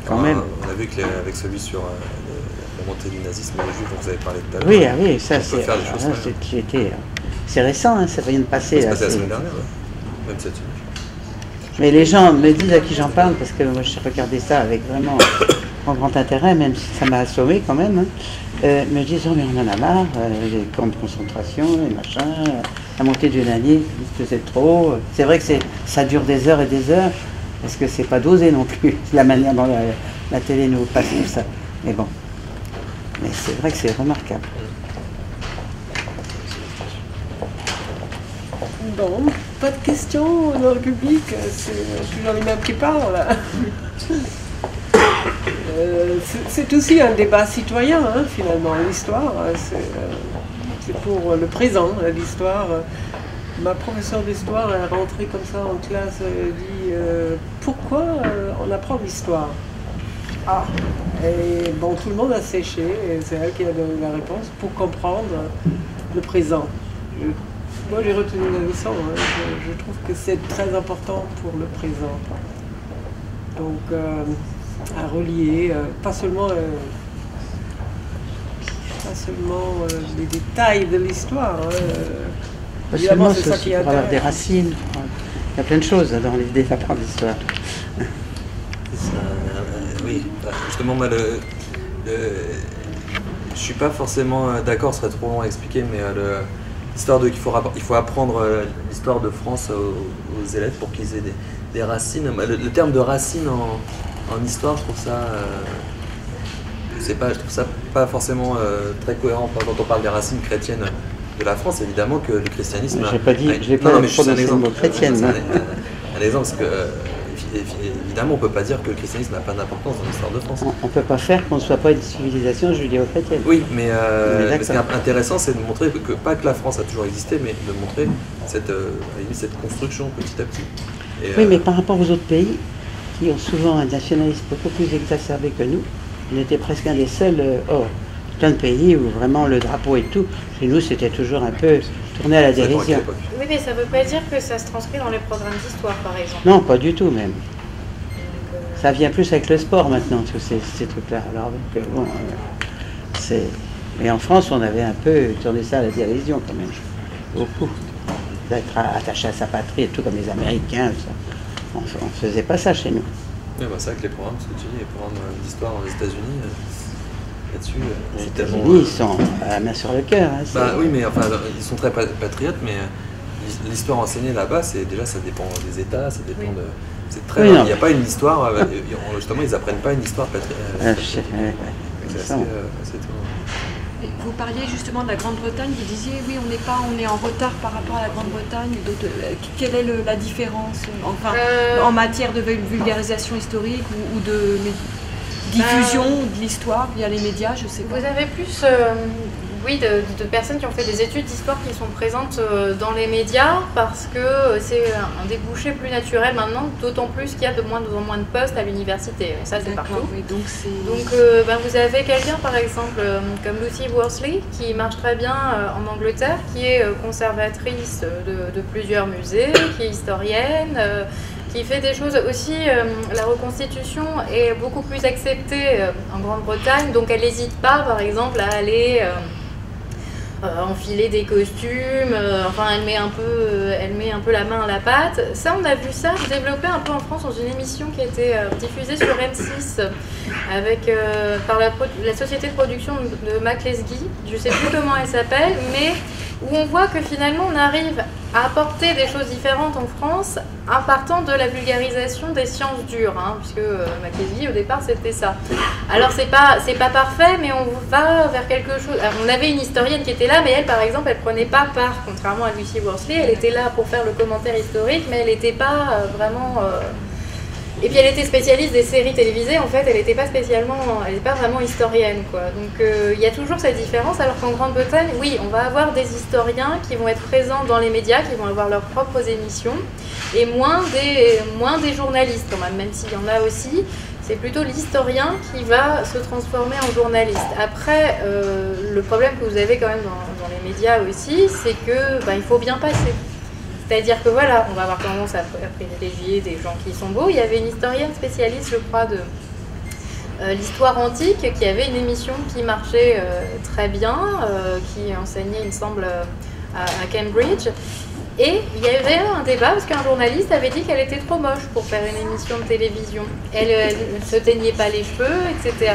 Quand même. On a vu qu'avec celui sur la montée du nazisme et les juifs dont vous avez parlé tout à l'heure. Oui, oui, ça c'est... C'est récent, hein, ça vient de passer. C'est passé la semaine dernière, même cette semaine. Mais les gens me disent à qui j'en parle, parce que moi j'ai regardé ça avec vraiment grand intérêt, même si ça m'a assommé quand même, hein, me disent oh mais on en a marre, les camps de concentration, les machins, la montée du nazisme, c'est trop. C'est vrai que ça dure des heures et des heures, parce que c'est pas dosé non plus, la manière dont la télé nous passe tout ça. Mais bon, mais c'est vrai que c'est remarquable. Bon, pas de questions dans le public, c'est toujours les mêmes qui parlent. C'est aussi un débat citoyen, hein, finalement, l'histoire, c'est pour le présent, l'histoire. Ma professeure d'histoire est rentrée comme ça en classe, elle dit pourquoi on apprend l'histoire? Ah, et bon, tout le monde a séché, et c'est elle qui a donné la réponse, pour comprendre le présent. Moi j'ai retenu la leçon, hein. Je trouve que c'est très important pour le présent. Donc à relier, pas seulement les détails de l'histoire. Pas seulement, c'est aussi pour avoir des racines. Il y a plein de choses dans l'idée d'apprendre l'histoire. Oui, justement, moi, je suis pas forcément d'accord, ce serait trop long à expliquer, mais l'histoire il faut apprendre l'histoire de France aux élèves pour qu'ils aient des racines. Le terme de racine en histoire, je trouve ça, je trouve ça pas forcément très cohérent quand on parle des racines chrétiennes de la France. Évidemment que le christianisme. J'ai pas dit, je l'ai pas prononcé le mot chrétienne. Un exemple, parce que évidemment, on ne peut pas dire que le christianisme n'a pas d'importance dans l'histoire de France. On ne peut pas faire qu'on ne soit pas une civilisation judéo-chrétienne. Oui, mais ce qui est intéressant, c'est de montrer que pas que la France a toujours existé, mais de montrer cette construction petit à petit. Et, oui, mais par rapport aux autres pays, qui ont souvent un nationalisme beaucoup plus exacerbé que nous, on était presque un des seuls, plein de pays où vraiment le drapeau et tout, chez nous c'était toujours un peu tourné à la dérision. Oui, mais ça ne veut pas dire que ça se transcrit dans les programmes d'histoire, par exemple. Non, pas du tout même. Ça vient plus avec le sport maintenant, tous ces trucs-là. Alors, bon, mais en France, on avait un peu tourné ça à la dérision quand même. Beaucoup. D'être attaché à sa patrie et tout comme les Américains. Ça. On ne faisait pas ça chez nous. Oui, bah, c'est vrai que les programmes, ce que tu dis, les programmes d'histoire aux États-Unis, là-dessus, les États-Unis, ils sont à la main sur le cœur. Hein, bah, oui, mais enfin, ils sont très patriotes, mais l'histoire enseignée là-bas, déjà, ça dépend des États, ça dépend de. C'est très. Oui, il n'y a pas une histoire. Justement, ils n'apprennent pas une histoire patriotique. C'est tout. Vous parliez justement de la Grande-Bretagne, vous disiez oui, on est en retard par rapport à la Grande-Bretagne. Quelle est la différence en matière de vulgarisation historique ou de diffusion de l'histoire via les médias, je sais pas. Vous avez plus de personnes qui ont fait des études d'histoire qui sont présentes dans les médias parce que c'est un débouché plus naturel maintenant, d'autant plus qu'il y a de moins en moins de postes à l'université. Et ça, c'est partout. Oui, donc vous avez quelqu'un, par exemple, comme Lucy Worsley, qui marche très bien en Angleterre, qui est conservatrice de plusieurs musées, qui est historienne, qui fait des choses aussi. La reconstitution est beaucoup plus acceptée en Grande-Bretagne, donc elle n'hésite pas, par exemple, à aller enfiler des costumes, elle met un peu la main à la pâte. Ça, on a vu ça se développer un peu en France dans une émission qui a été diffusée sur M6 avec, par la société de production de Mac Lesguy, je ne sais plus comment elle s'appelle, mais où on voit que finalement on arrive apporter des choses différentes en France en partant de la vulgarisation des sciences dures, hein, puisque Mackenzie au départ c'était ça. Alors c'est pas parfait, mais on va vers quelque chose. Alors, on avait une historienne qui était là, mais elle par exemple elle prenait pas part, contrairement à Lucy Worsley, elle était là pour faire le commentaire historique, mais elle n'était pas vraiment... Et puis elle était spécialiste des séries télévisées, en fait elle n'était pas vraiment historienne, quoi. Donc il y a toujours cette différence, alors qu'en Grande-Bretagne, oui, on va avoir des historiens qui vont être présents dans les médias, qui vont avoir leurs propres émissions, et moins des journalistes quand même s'il y en a aussi. C'est plutôt l'historien qui va se transformer en journaliste. Après, le problème que vous avez quand même dans les médias aussi, c'est que il faut bien passer. C'est-à-dire que voilà, on va avoir tendance à privilégier des gens qui sont beaux. Il y avait une historienne spécialiste, je crois, de l'histoire antique, qui avait une émission qui marchait très bien, qui enseignait, il me semble, à Cambridge. Et il y avait un débat parce qu'un journaliste avait dit qu'elle était trop moche pour faire une émission de télévision. Elle ne se teignait pas les cheveux, etc.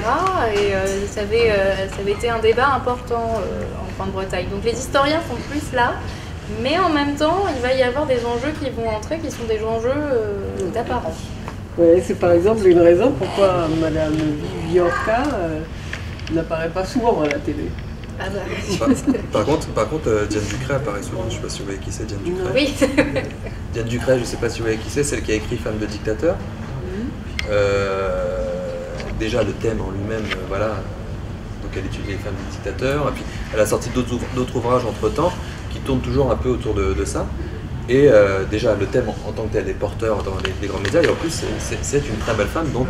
Et ça avait été un débat important en Grande-Bretagne. Donc les historiens sont plus là. Mais en même temps, il va y avoir des enjeux qui vont entrer, qui sont des enjeux d'apparence. Oui, c'est par exemple une raison pourquoi Madame Vivianka n'apparaît pas souvent à la télé. Ah bah. Par contre, Diane Ducret apparaît souvent. Je ne sais pas si vous voyez qui c'est, Diane Ducret. Oui. Diane Ducret, je ne sais pas si vous voyez qui c'est, celle qui a écrit Femme de dictateur. Déjà, le thème en lui-même, voilà. Donc elle étudie les femmes de dictateurs. Et puis, elle a sorti d'autres ouvrages entre-temps qui tournent toujours un peu autour de ça. Et déjà, le thème en tant que tel est porteur dans les grands médias. Et en plus, c'est une très belle femme. Donc,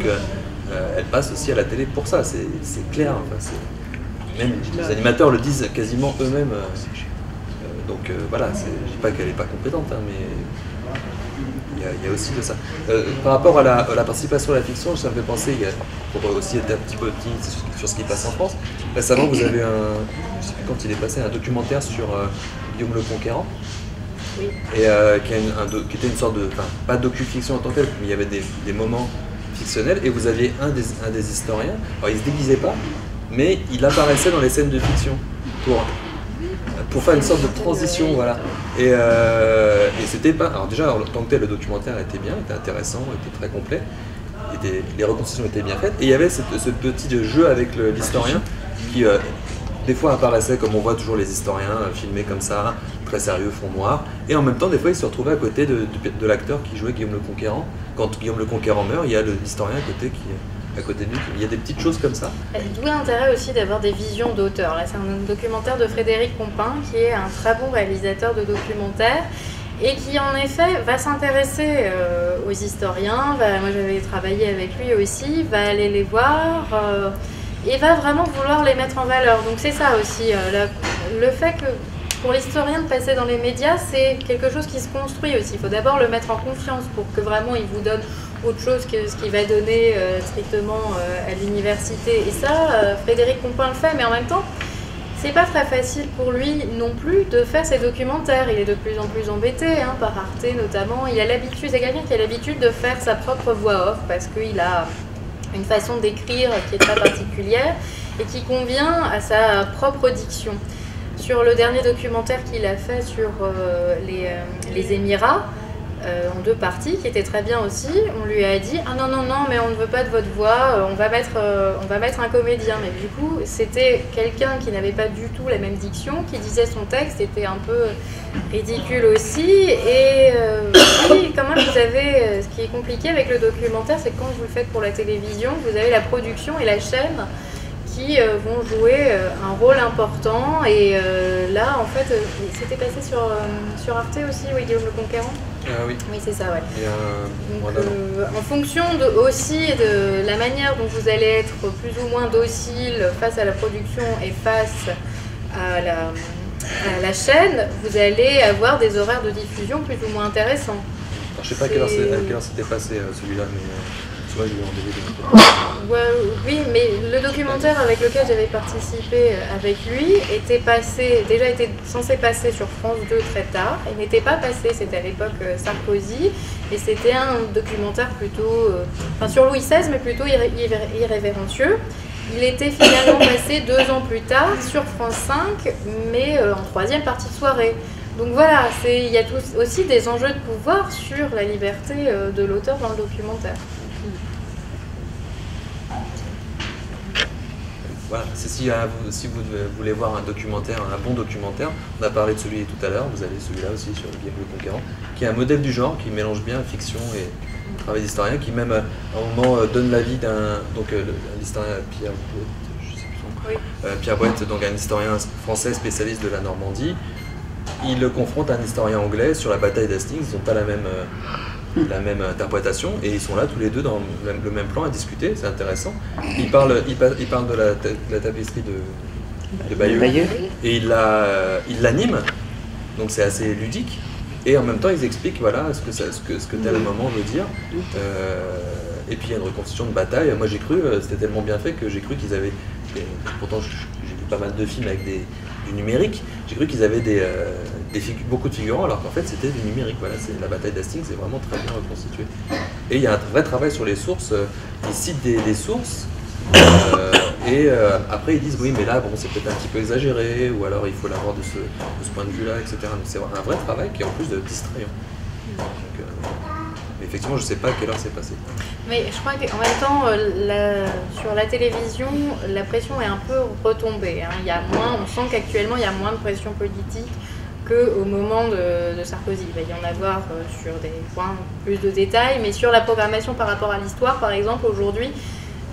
elle passe aussi à la télé pour ça. C'est clair. Enfin, même les animateurs le disent quasiment eux-mêmes. Donc voilà, je ne dis pas qu'elle n'est pas compétente, hein, mais il y a aussi de ça. Par rapport à la participation à la fiction, ça me fait penser, pour aussi être un petit peu optimiste sur ce qui passe en France, récemment vous avez je ne sais plus quand il est passé, un documentaire sur Guillaume le Conquérant, oui. Et qui était une sorte de, enfin pas de docu-fiction en tant que tel, mais il y avait des moments fictionnels, et vous aviez un des historiens, alors il ne se déguisait pas, mais il apparaissait dans les scènes de fiction pour faire une sorte de transition, voilà. Et c'était pas... Alors déjà, en tant que tel, le documentaire était bien, était intéressant, était très complet, les reconstitutions étaient bien faites, et il y avait ce petit jeu avec l'historien qui, des fois, apparaissait comme on voit toujours les historiens filmés comme ça, très sérieux, fond noir, et en même temps, des fois, il se retrouvait à côté de l'acteur qui jouait Guillaume le Conquérant. Quand Guillaume le Conquérant meurt, il y a l'historien à côté de lui. Il y a des petites choses comme ça. D'où l'intérêt aussi d'avoir des visions d'auteurs. Là, c'est un documentaire de Frédéric Compin, qui est un très bon réalisateur de documentaires et qui, en effet, va s'intéresser aux historiens. Moi, j'avais travaillé avec lui aussi, va aller les voir et va vraiment vouloir les mettre en valeur. Donc, c'est ça aussi. Le fait que pour l'historien de passer dans les médias, c'est quelque chose qui se construit aussi. Il faut d'abord le mettre en confiance pour que vraiment il vous donne autre chose que ce qu'il va donner strictement à l'université. Et ça, Frédéric Compin le fait, mais en même temps, c'est pas très facile pour lui non plus de faire ses documentaires. Il est de plus en plus embêté, hein, par Arte notamment. Il a l'habitude, c'est quelqu'un qui a l'habitude de faire sa propre voix off parce qu'il a une façon d'écrire qui est très particulière et qui convient à sa propre diction. Sur le dernier documentaire qu'il a fait sur les Émirats, en 2 parties, qui était très bien aussi, on lui a dit « Ah non, mais on ne veut pas de votre voix, on va mettre un comédien. » Mais du coup, c'était quelqu'un qui n'avait pas du tout la même diction, qui disait son texte, était un peu ridicule aussi. Et oui, quand même, vous avez... Ce qui est compliqué avec le documentaire, c'est que quand vous le faites pour la télévision, vous avez la production et la chaîne qui vont jouer un rôle important. Et là, en fait, c'était passé sur Arte aussi, oui, Guillaume le Conquérant. Oui. Oui, c'est ça, ouais. Donc, en fonction aussi de la manière dont vous allez être plus ou moins docile face à la production et face à la chaîne, vous allez avoir des horaires de diffusion plus ou moins intéressants. Alors, je ne sais pas à quelle heure c'était passé celui-là, mais soit je l'ai en DVD. Oui, mais le documentaire avec lequel j'avais participé avec lui était censé passer sur France 2 très tard. Il n'était pas passé, c'était à l'époque Sarkozy, et c'était un documentaire plutôt, sur Louis XVI, mais plutôt irrévérencieux. Il était finalement passé 2 ans plus tard sur France 5, mais en 3e partie de soirée. Donc voilà, il y a aussi des enjeux de pouvoir sur la liberté de l'auteur dans le documentaire. Voilà, si vous voulez voir un documentaire, un bon documentaire, on a parlé de celui tout à l'heure, vous avez celui-là aussi sur Guillaume Le Conquérant, qui est un modèle du genre, qui mélange bien fiction et travail d'historien, qui même à un moment donne l'avis d'un, donc l'historien Pierre Bouette, je sais plus son nom, Pierre Bouette, donc un historien français spécialiste de la Normandie, il le confronte à un historien anglais sur la bataille d'Hastings, ils n'ont pas la même interprétation, et ils sont là tous les deux dans le même plan à discuter, c'est intéressant. Ils parlent de la tapisserie de Bayeux, et il l'anime, donc c'est assez ludique, et en même temps ils expliquent voilà, ce que tel moment veut dire. Et puis il y a une reconstitution de bataille. Moi j'ai cru, c'était tellement bien fait que j'ai cru qu'ils avaient, pourtant j'ai vu pas mal de films avec du numérique, j'ai cru qu'ils avaient beaucoup de figurants alors qu'en fait c'était du numérique. Voilà, la bataille d'Hastings, c'est vraiment très bien reconstitué. Et il y a un vrai travail sur les sources, ils citent des sources, et après ils disent oui mais là bon c'est peut-être un petit peu exagéré, ou alors il faut l'avoir de ce point de vue là, etc. Donc c'est un vrai travail qui est en plus de distrayant. Donc, mais effectivement je ne sais pas à quelle heure c'est passé. Mais je crois qu'en même temps, sur la télévision, la pression est un peu retombée. Hein. On sent qu'actuellement, il y a moins de pression politique qu'au moment de Sarkozy. Il va y en avoir sur des points plus de détails, mais sur la programmation par rapport à l'histoire, par exemple, aujourd'hui,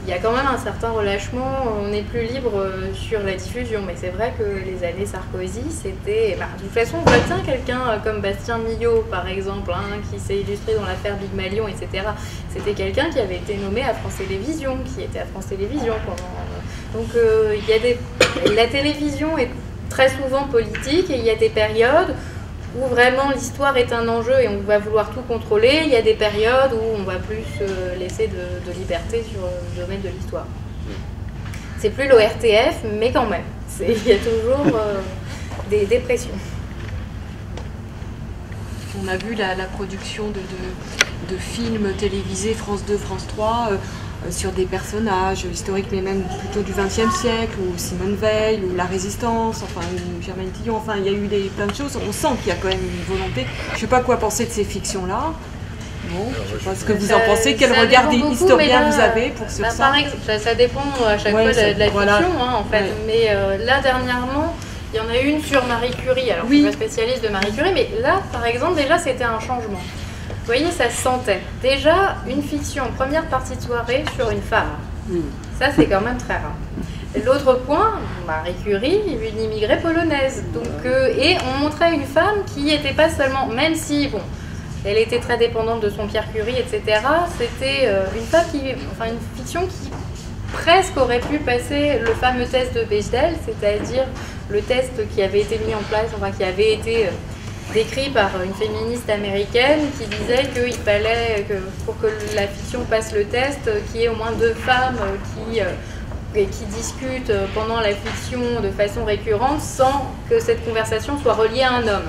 il y a quand même un certain relâchement, on est plus libre sur la diffusion, mais c'est vrai que les années Sarkozy, c'était... de toute façon, on voit bien quelqu'un comme Bastien Millot, par exemple, hein, qui s'est illustré dans l'affaire Big Malion, etc. C'était quelqu'un qui avait été nommé à France Télévisions, qui était à France Télévisions pendant... Donc, la télévision est très souvent politique, et il y a des périodes où vraiment l'histoire est un enjeu et on va vouloir tout contrôler. Il y a des périodes où on va plus laisser de liberté sur le domaine de l'histoire. C'est plus l'ORTF, mais quand même, il y a toujours des pressions. On a vu la production de films télévisés France 2, France 3, sur des personnages historiques, mais même plutôt du XXe siècle, ou Simone Veil, ou la Résistance, enfin Germaine Tillon, enfin il y a eu plein de choses. On sent qu'il y a quand même une volonté. Je ne sais pas quoi penser de ces fictions-là. Bon, je ne sais pas ce que vous en pensez. Quel regard d'historien vous avez pour sur ça? Par exemple, ça dépend à chaque fois de la fiction, hein, en fait. Ouais. Mais là, dernièrement, il y en a une sur Marie Curie. Alors, je ne suis pas spécialiste de Marie Curie, mais là, par exemple, déjà, c'était un changement. Vous voyez, ça se sentait. Déjà, une fiction, première partie de soirée sur une femme. Ça, c'est quand même très rare. L'autre point, Marie Curie, une immigrée polonaise. Donc, et on montrait une femme qui n'était pas seulement, même si, bon, elle était très dépendante de son Pierre Curie, etc. C'était une femme une fiction qui presque aurait pu passer le fameux test de Bechdel, c'est-à-dire le test qui avait été mis en place, enfin qui avait été décrit par une féministe américaine qui disait qu'il fallait que pour que la fiction passe le test, qu'il y ait au moins 2 femmes qui discutent pendant la fiction de façon récurrente sans que cette conversation soit reliée à un homme.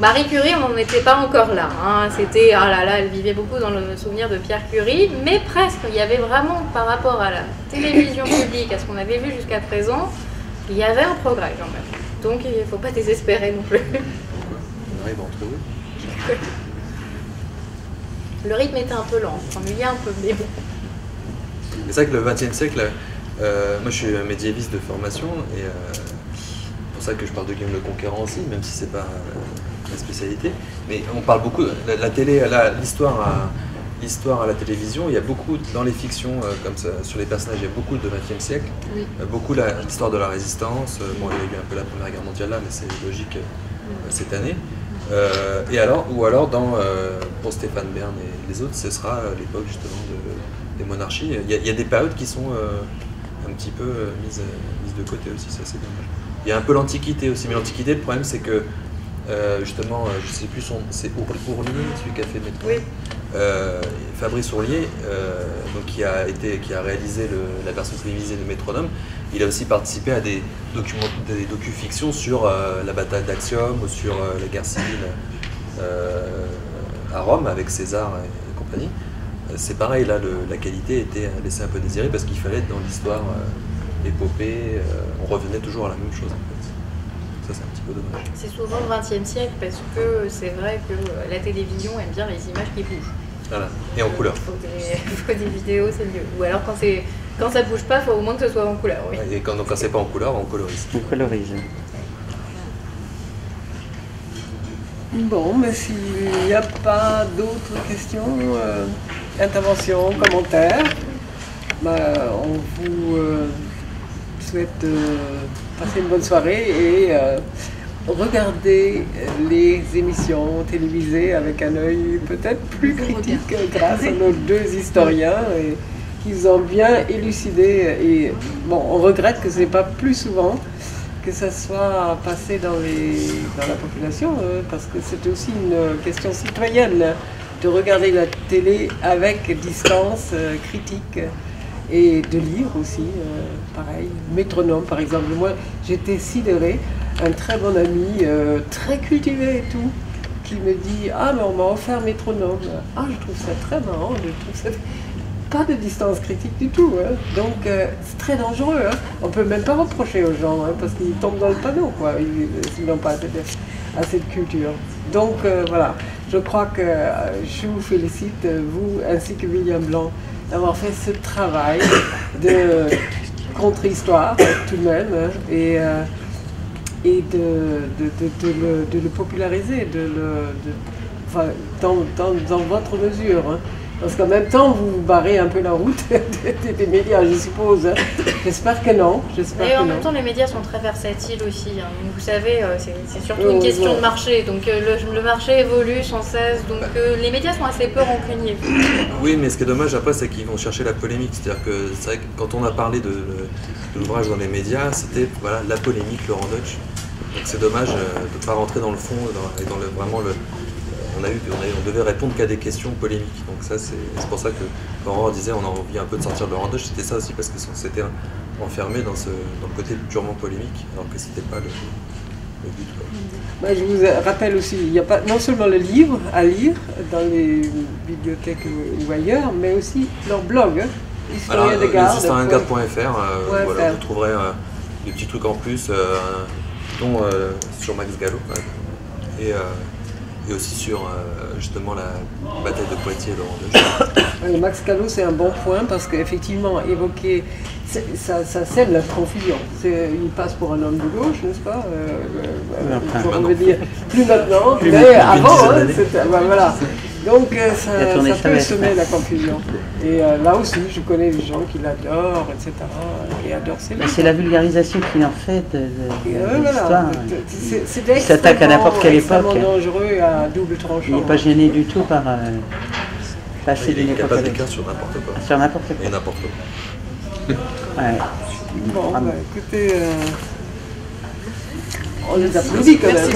Marie Curie, on n'en était pas encore là. Hein. C'était, ah là là, elle vivait beaucoup dans le souvenir de Pierre Curie, mais presque. Il y avait vraiment, par rapport à la télévision publique, à ce qu'on avait vu jusqu'à présent, il y avait un progrès quand même. Donc il ne faut pas désespérer non plus. On arrive entre eux. Le rythme était un peu lent, on s'ennuyait un peu, mais bon. C'est vrai que le XXe siècle, moi je suis médiéviste de formation, et c'est pour ça que je parle de Guillaume Le Conquérant aussi, même si c'est pas ma spécialité. Mais on parle beaucoup, la télé, l'histoire à la télévision, il y a beaucoup dans les fictions comme ça, sur les personnages, il y a beaucoup de XXe siècle, beaucoup l'histoire de la résistance. Bon, il y a eu un peu la Première Guerre mondiale là, mais c'est logique cette année. Ou alors pour Stéphane Bern et les autres, ce sera l'époque justement des monarchies. Il y a des périodes qui sont un petit peu mises de côté aussi, ça c'est dommage. Il y a un peu l'Antiquité aussi, mais l'Antiquité, le problème c'est que justement, je sais plus c'est Ourlier, celui qui a fait Métro. Oui. Fabrice Ourlier, donc qui a réalisé la version télévisée de Métronome. Il a aussi participé à des docu-fictions sur la bataille d'Actium ou sur la guerre civile à Rome avec César et compagnie. C'est pareil, là, la qualité était laissée un peu désirer parce qu'il fallait être dans l'histoire épopée, on revenait toujours à la même chose en fait. ça c'est un petit peu dommage. C'est souvent le XXe siècle parce que c'est vrai que la télévision aime bien les images qui bougent. Voilà, et en couleur. Il faut des vidéos, c'est mieux. Ou alors quand ça bouge pas, il faut au moins que ce soit en couleur. Oui. Et quand c'est pas en couleur, on colorise. On colorise. Bon, mais s'il n'y a pas d'autres questions, interventions, commentaires, on vous souhaite passer une bonne soirée et regarder les émissions télévisées avec un œil peut-être plus critique grâce à nos deux historiens et qu'ils ont bien élucidé. Et bon, on regrette que ce n'est pas plus souvent que ça soit passé dans la population, parce que c'est aussi une question citoyenne de regarder la télé avec distance critique et de lire aussi, pareil. Métronome, par exemple. Moi, j'étais sidérée, un très bon ami, très cultivé et tout, qui me dit « Ah, mais on m'a offert Métronome. Ah, je trouve ça très marrant, je trouve ça... » Pas de distance critique du tout, hein. Donc c'est très dangereux. Hein. On ne peut même pas reprocher aux gens, hein, parce qu'ils tombent dans le panneau, quoi, s'ils n'ont pas assez de culture. Donc voilà, je crois que je vous félicite, vous ainsi que William Blanc, d'avoir fait ce travail de contre-histoire tout de même, hein, et de le populariser, dans votre mesure. Hein. Parce qu'en même temps, vous barrez un peu la route des médias, je suppose. Hein. J'espère que non. Et en même temps, les médias sont très versatiles aussi. Hein. Vous savez, c'est surtout une question de marché. Donc le marché évolue sans cesse. Donc les médias sont assez peu rancuniers. Oui, mais ce qui est dommage après, c'est qu'ils vont chercher la polémique. C'est-à-dire que c'est vrai que quand on a parlé de l'ouvrage dans les médias, c'était voilà, la polémique, Laurent Deutsch. Donc c'est dommage de ne pas rentrer dans le fond et dans vraiment le... On devait répondre qu'à des questions polémiques. Donc ça, c'est pour ça que Aurore disait on a envie un peu de sortir de Laurent Deutsch. C'était ça aussi, parce que c'était enfermé dans le côté purement polémique, alors que c'était pas le but. Quoi. Je vous rappelle aussi, il n'y a pas non seulement le livre à lire dans les bibliothèques ou ailleurs, mais aussi leur blog, Historien de Garde. Historiendegarde.fr, voilà, vous trouverez des petits trucs en plus, dont sur Max Gallo. Et aussi sur justement la bataille de Poitiers, Laurent Deutsch. Max Gallo, c'est un bon point parce qu'effectivement, évoquer, ça sème la confusion. Il passe pour un homme de gauche, n'est-ce pas on veut dire plus maintenant, mais avant, hein, voilà. Donc ça peut semer la confusion. Et là aussi, je connais des gens qui l'adorent, etc. Et adorent ses livres. C'est la vulgarisation qu'il en fait de l'histoire. C'est s'attaque à n'importe quelle époque. C'est dangereux et à double tranchant. Il n'est pas gêné du tout par passer d'une époque à l'autre. Sur n'importe quoi. Sur n'importe quoi. Et n'importe quoi. Ouais. Bon, écoutez, on les applaudit quand même.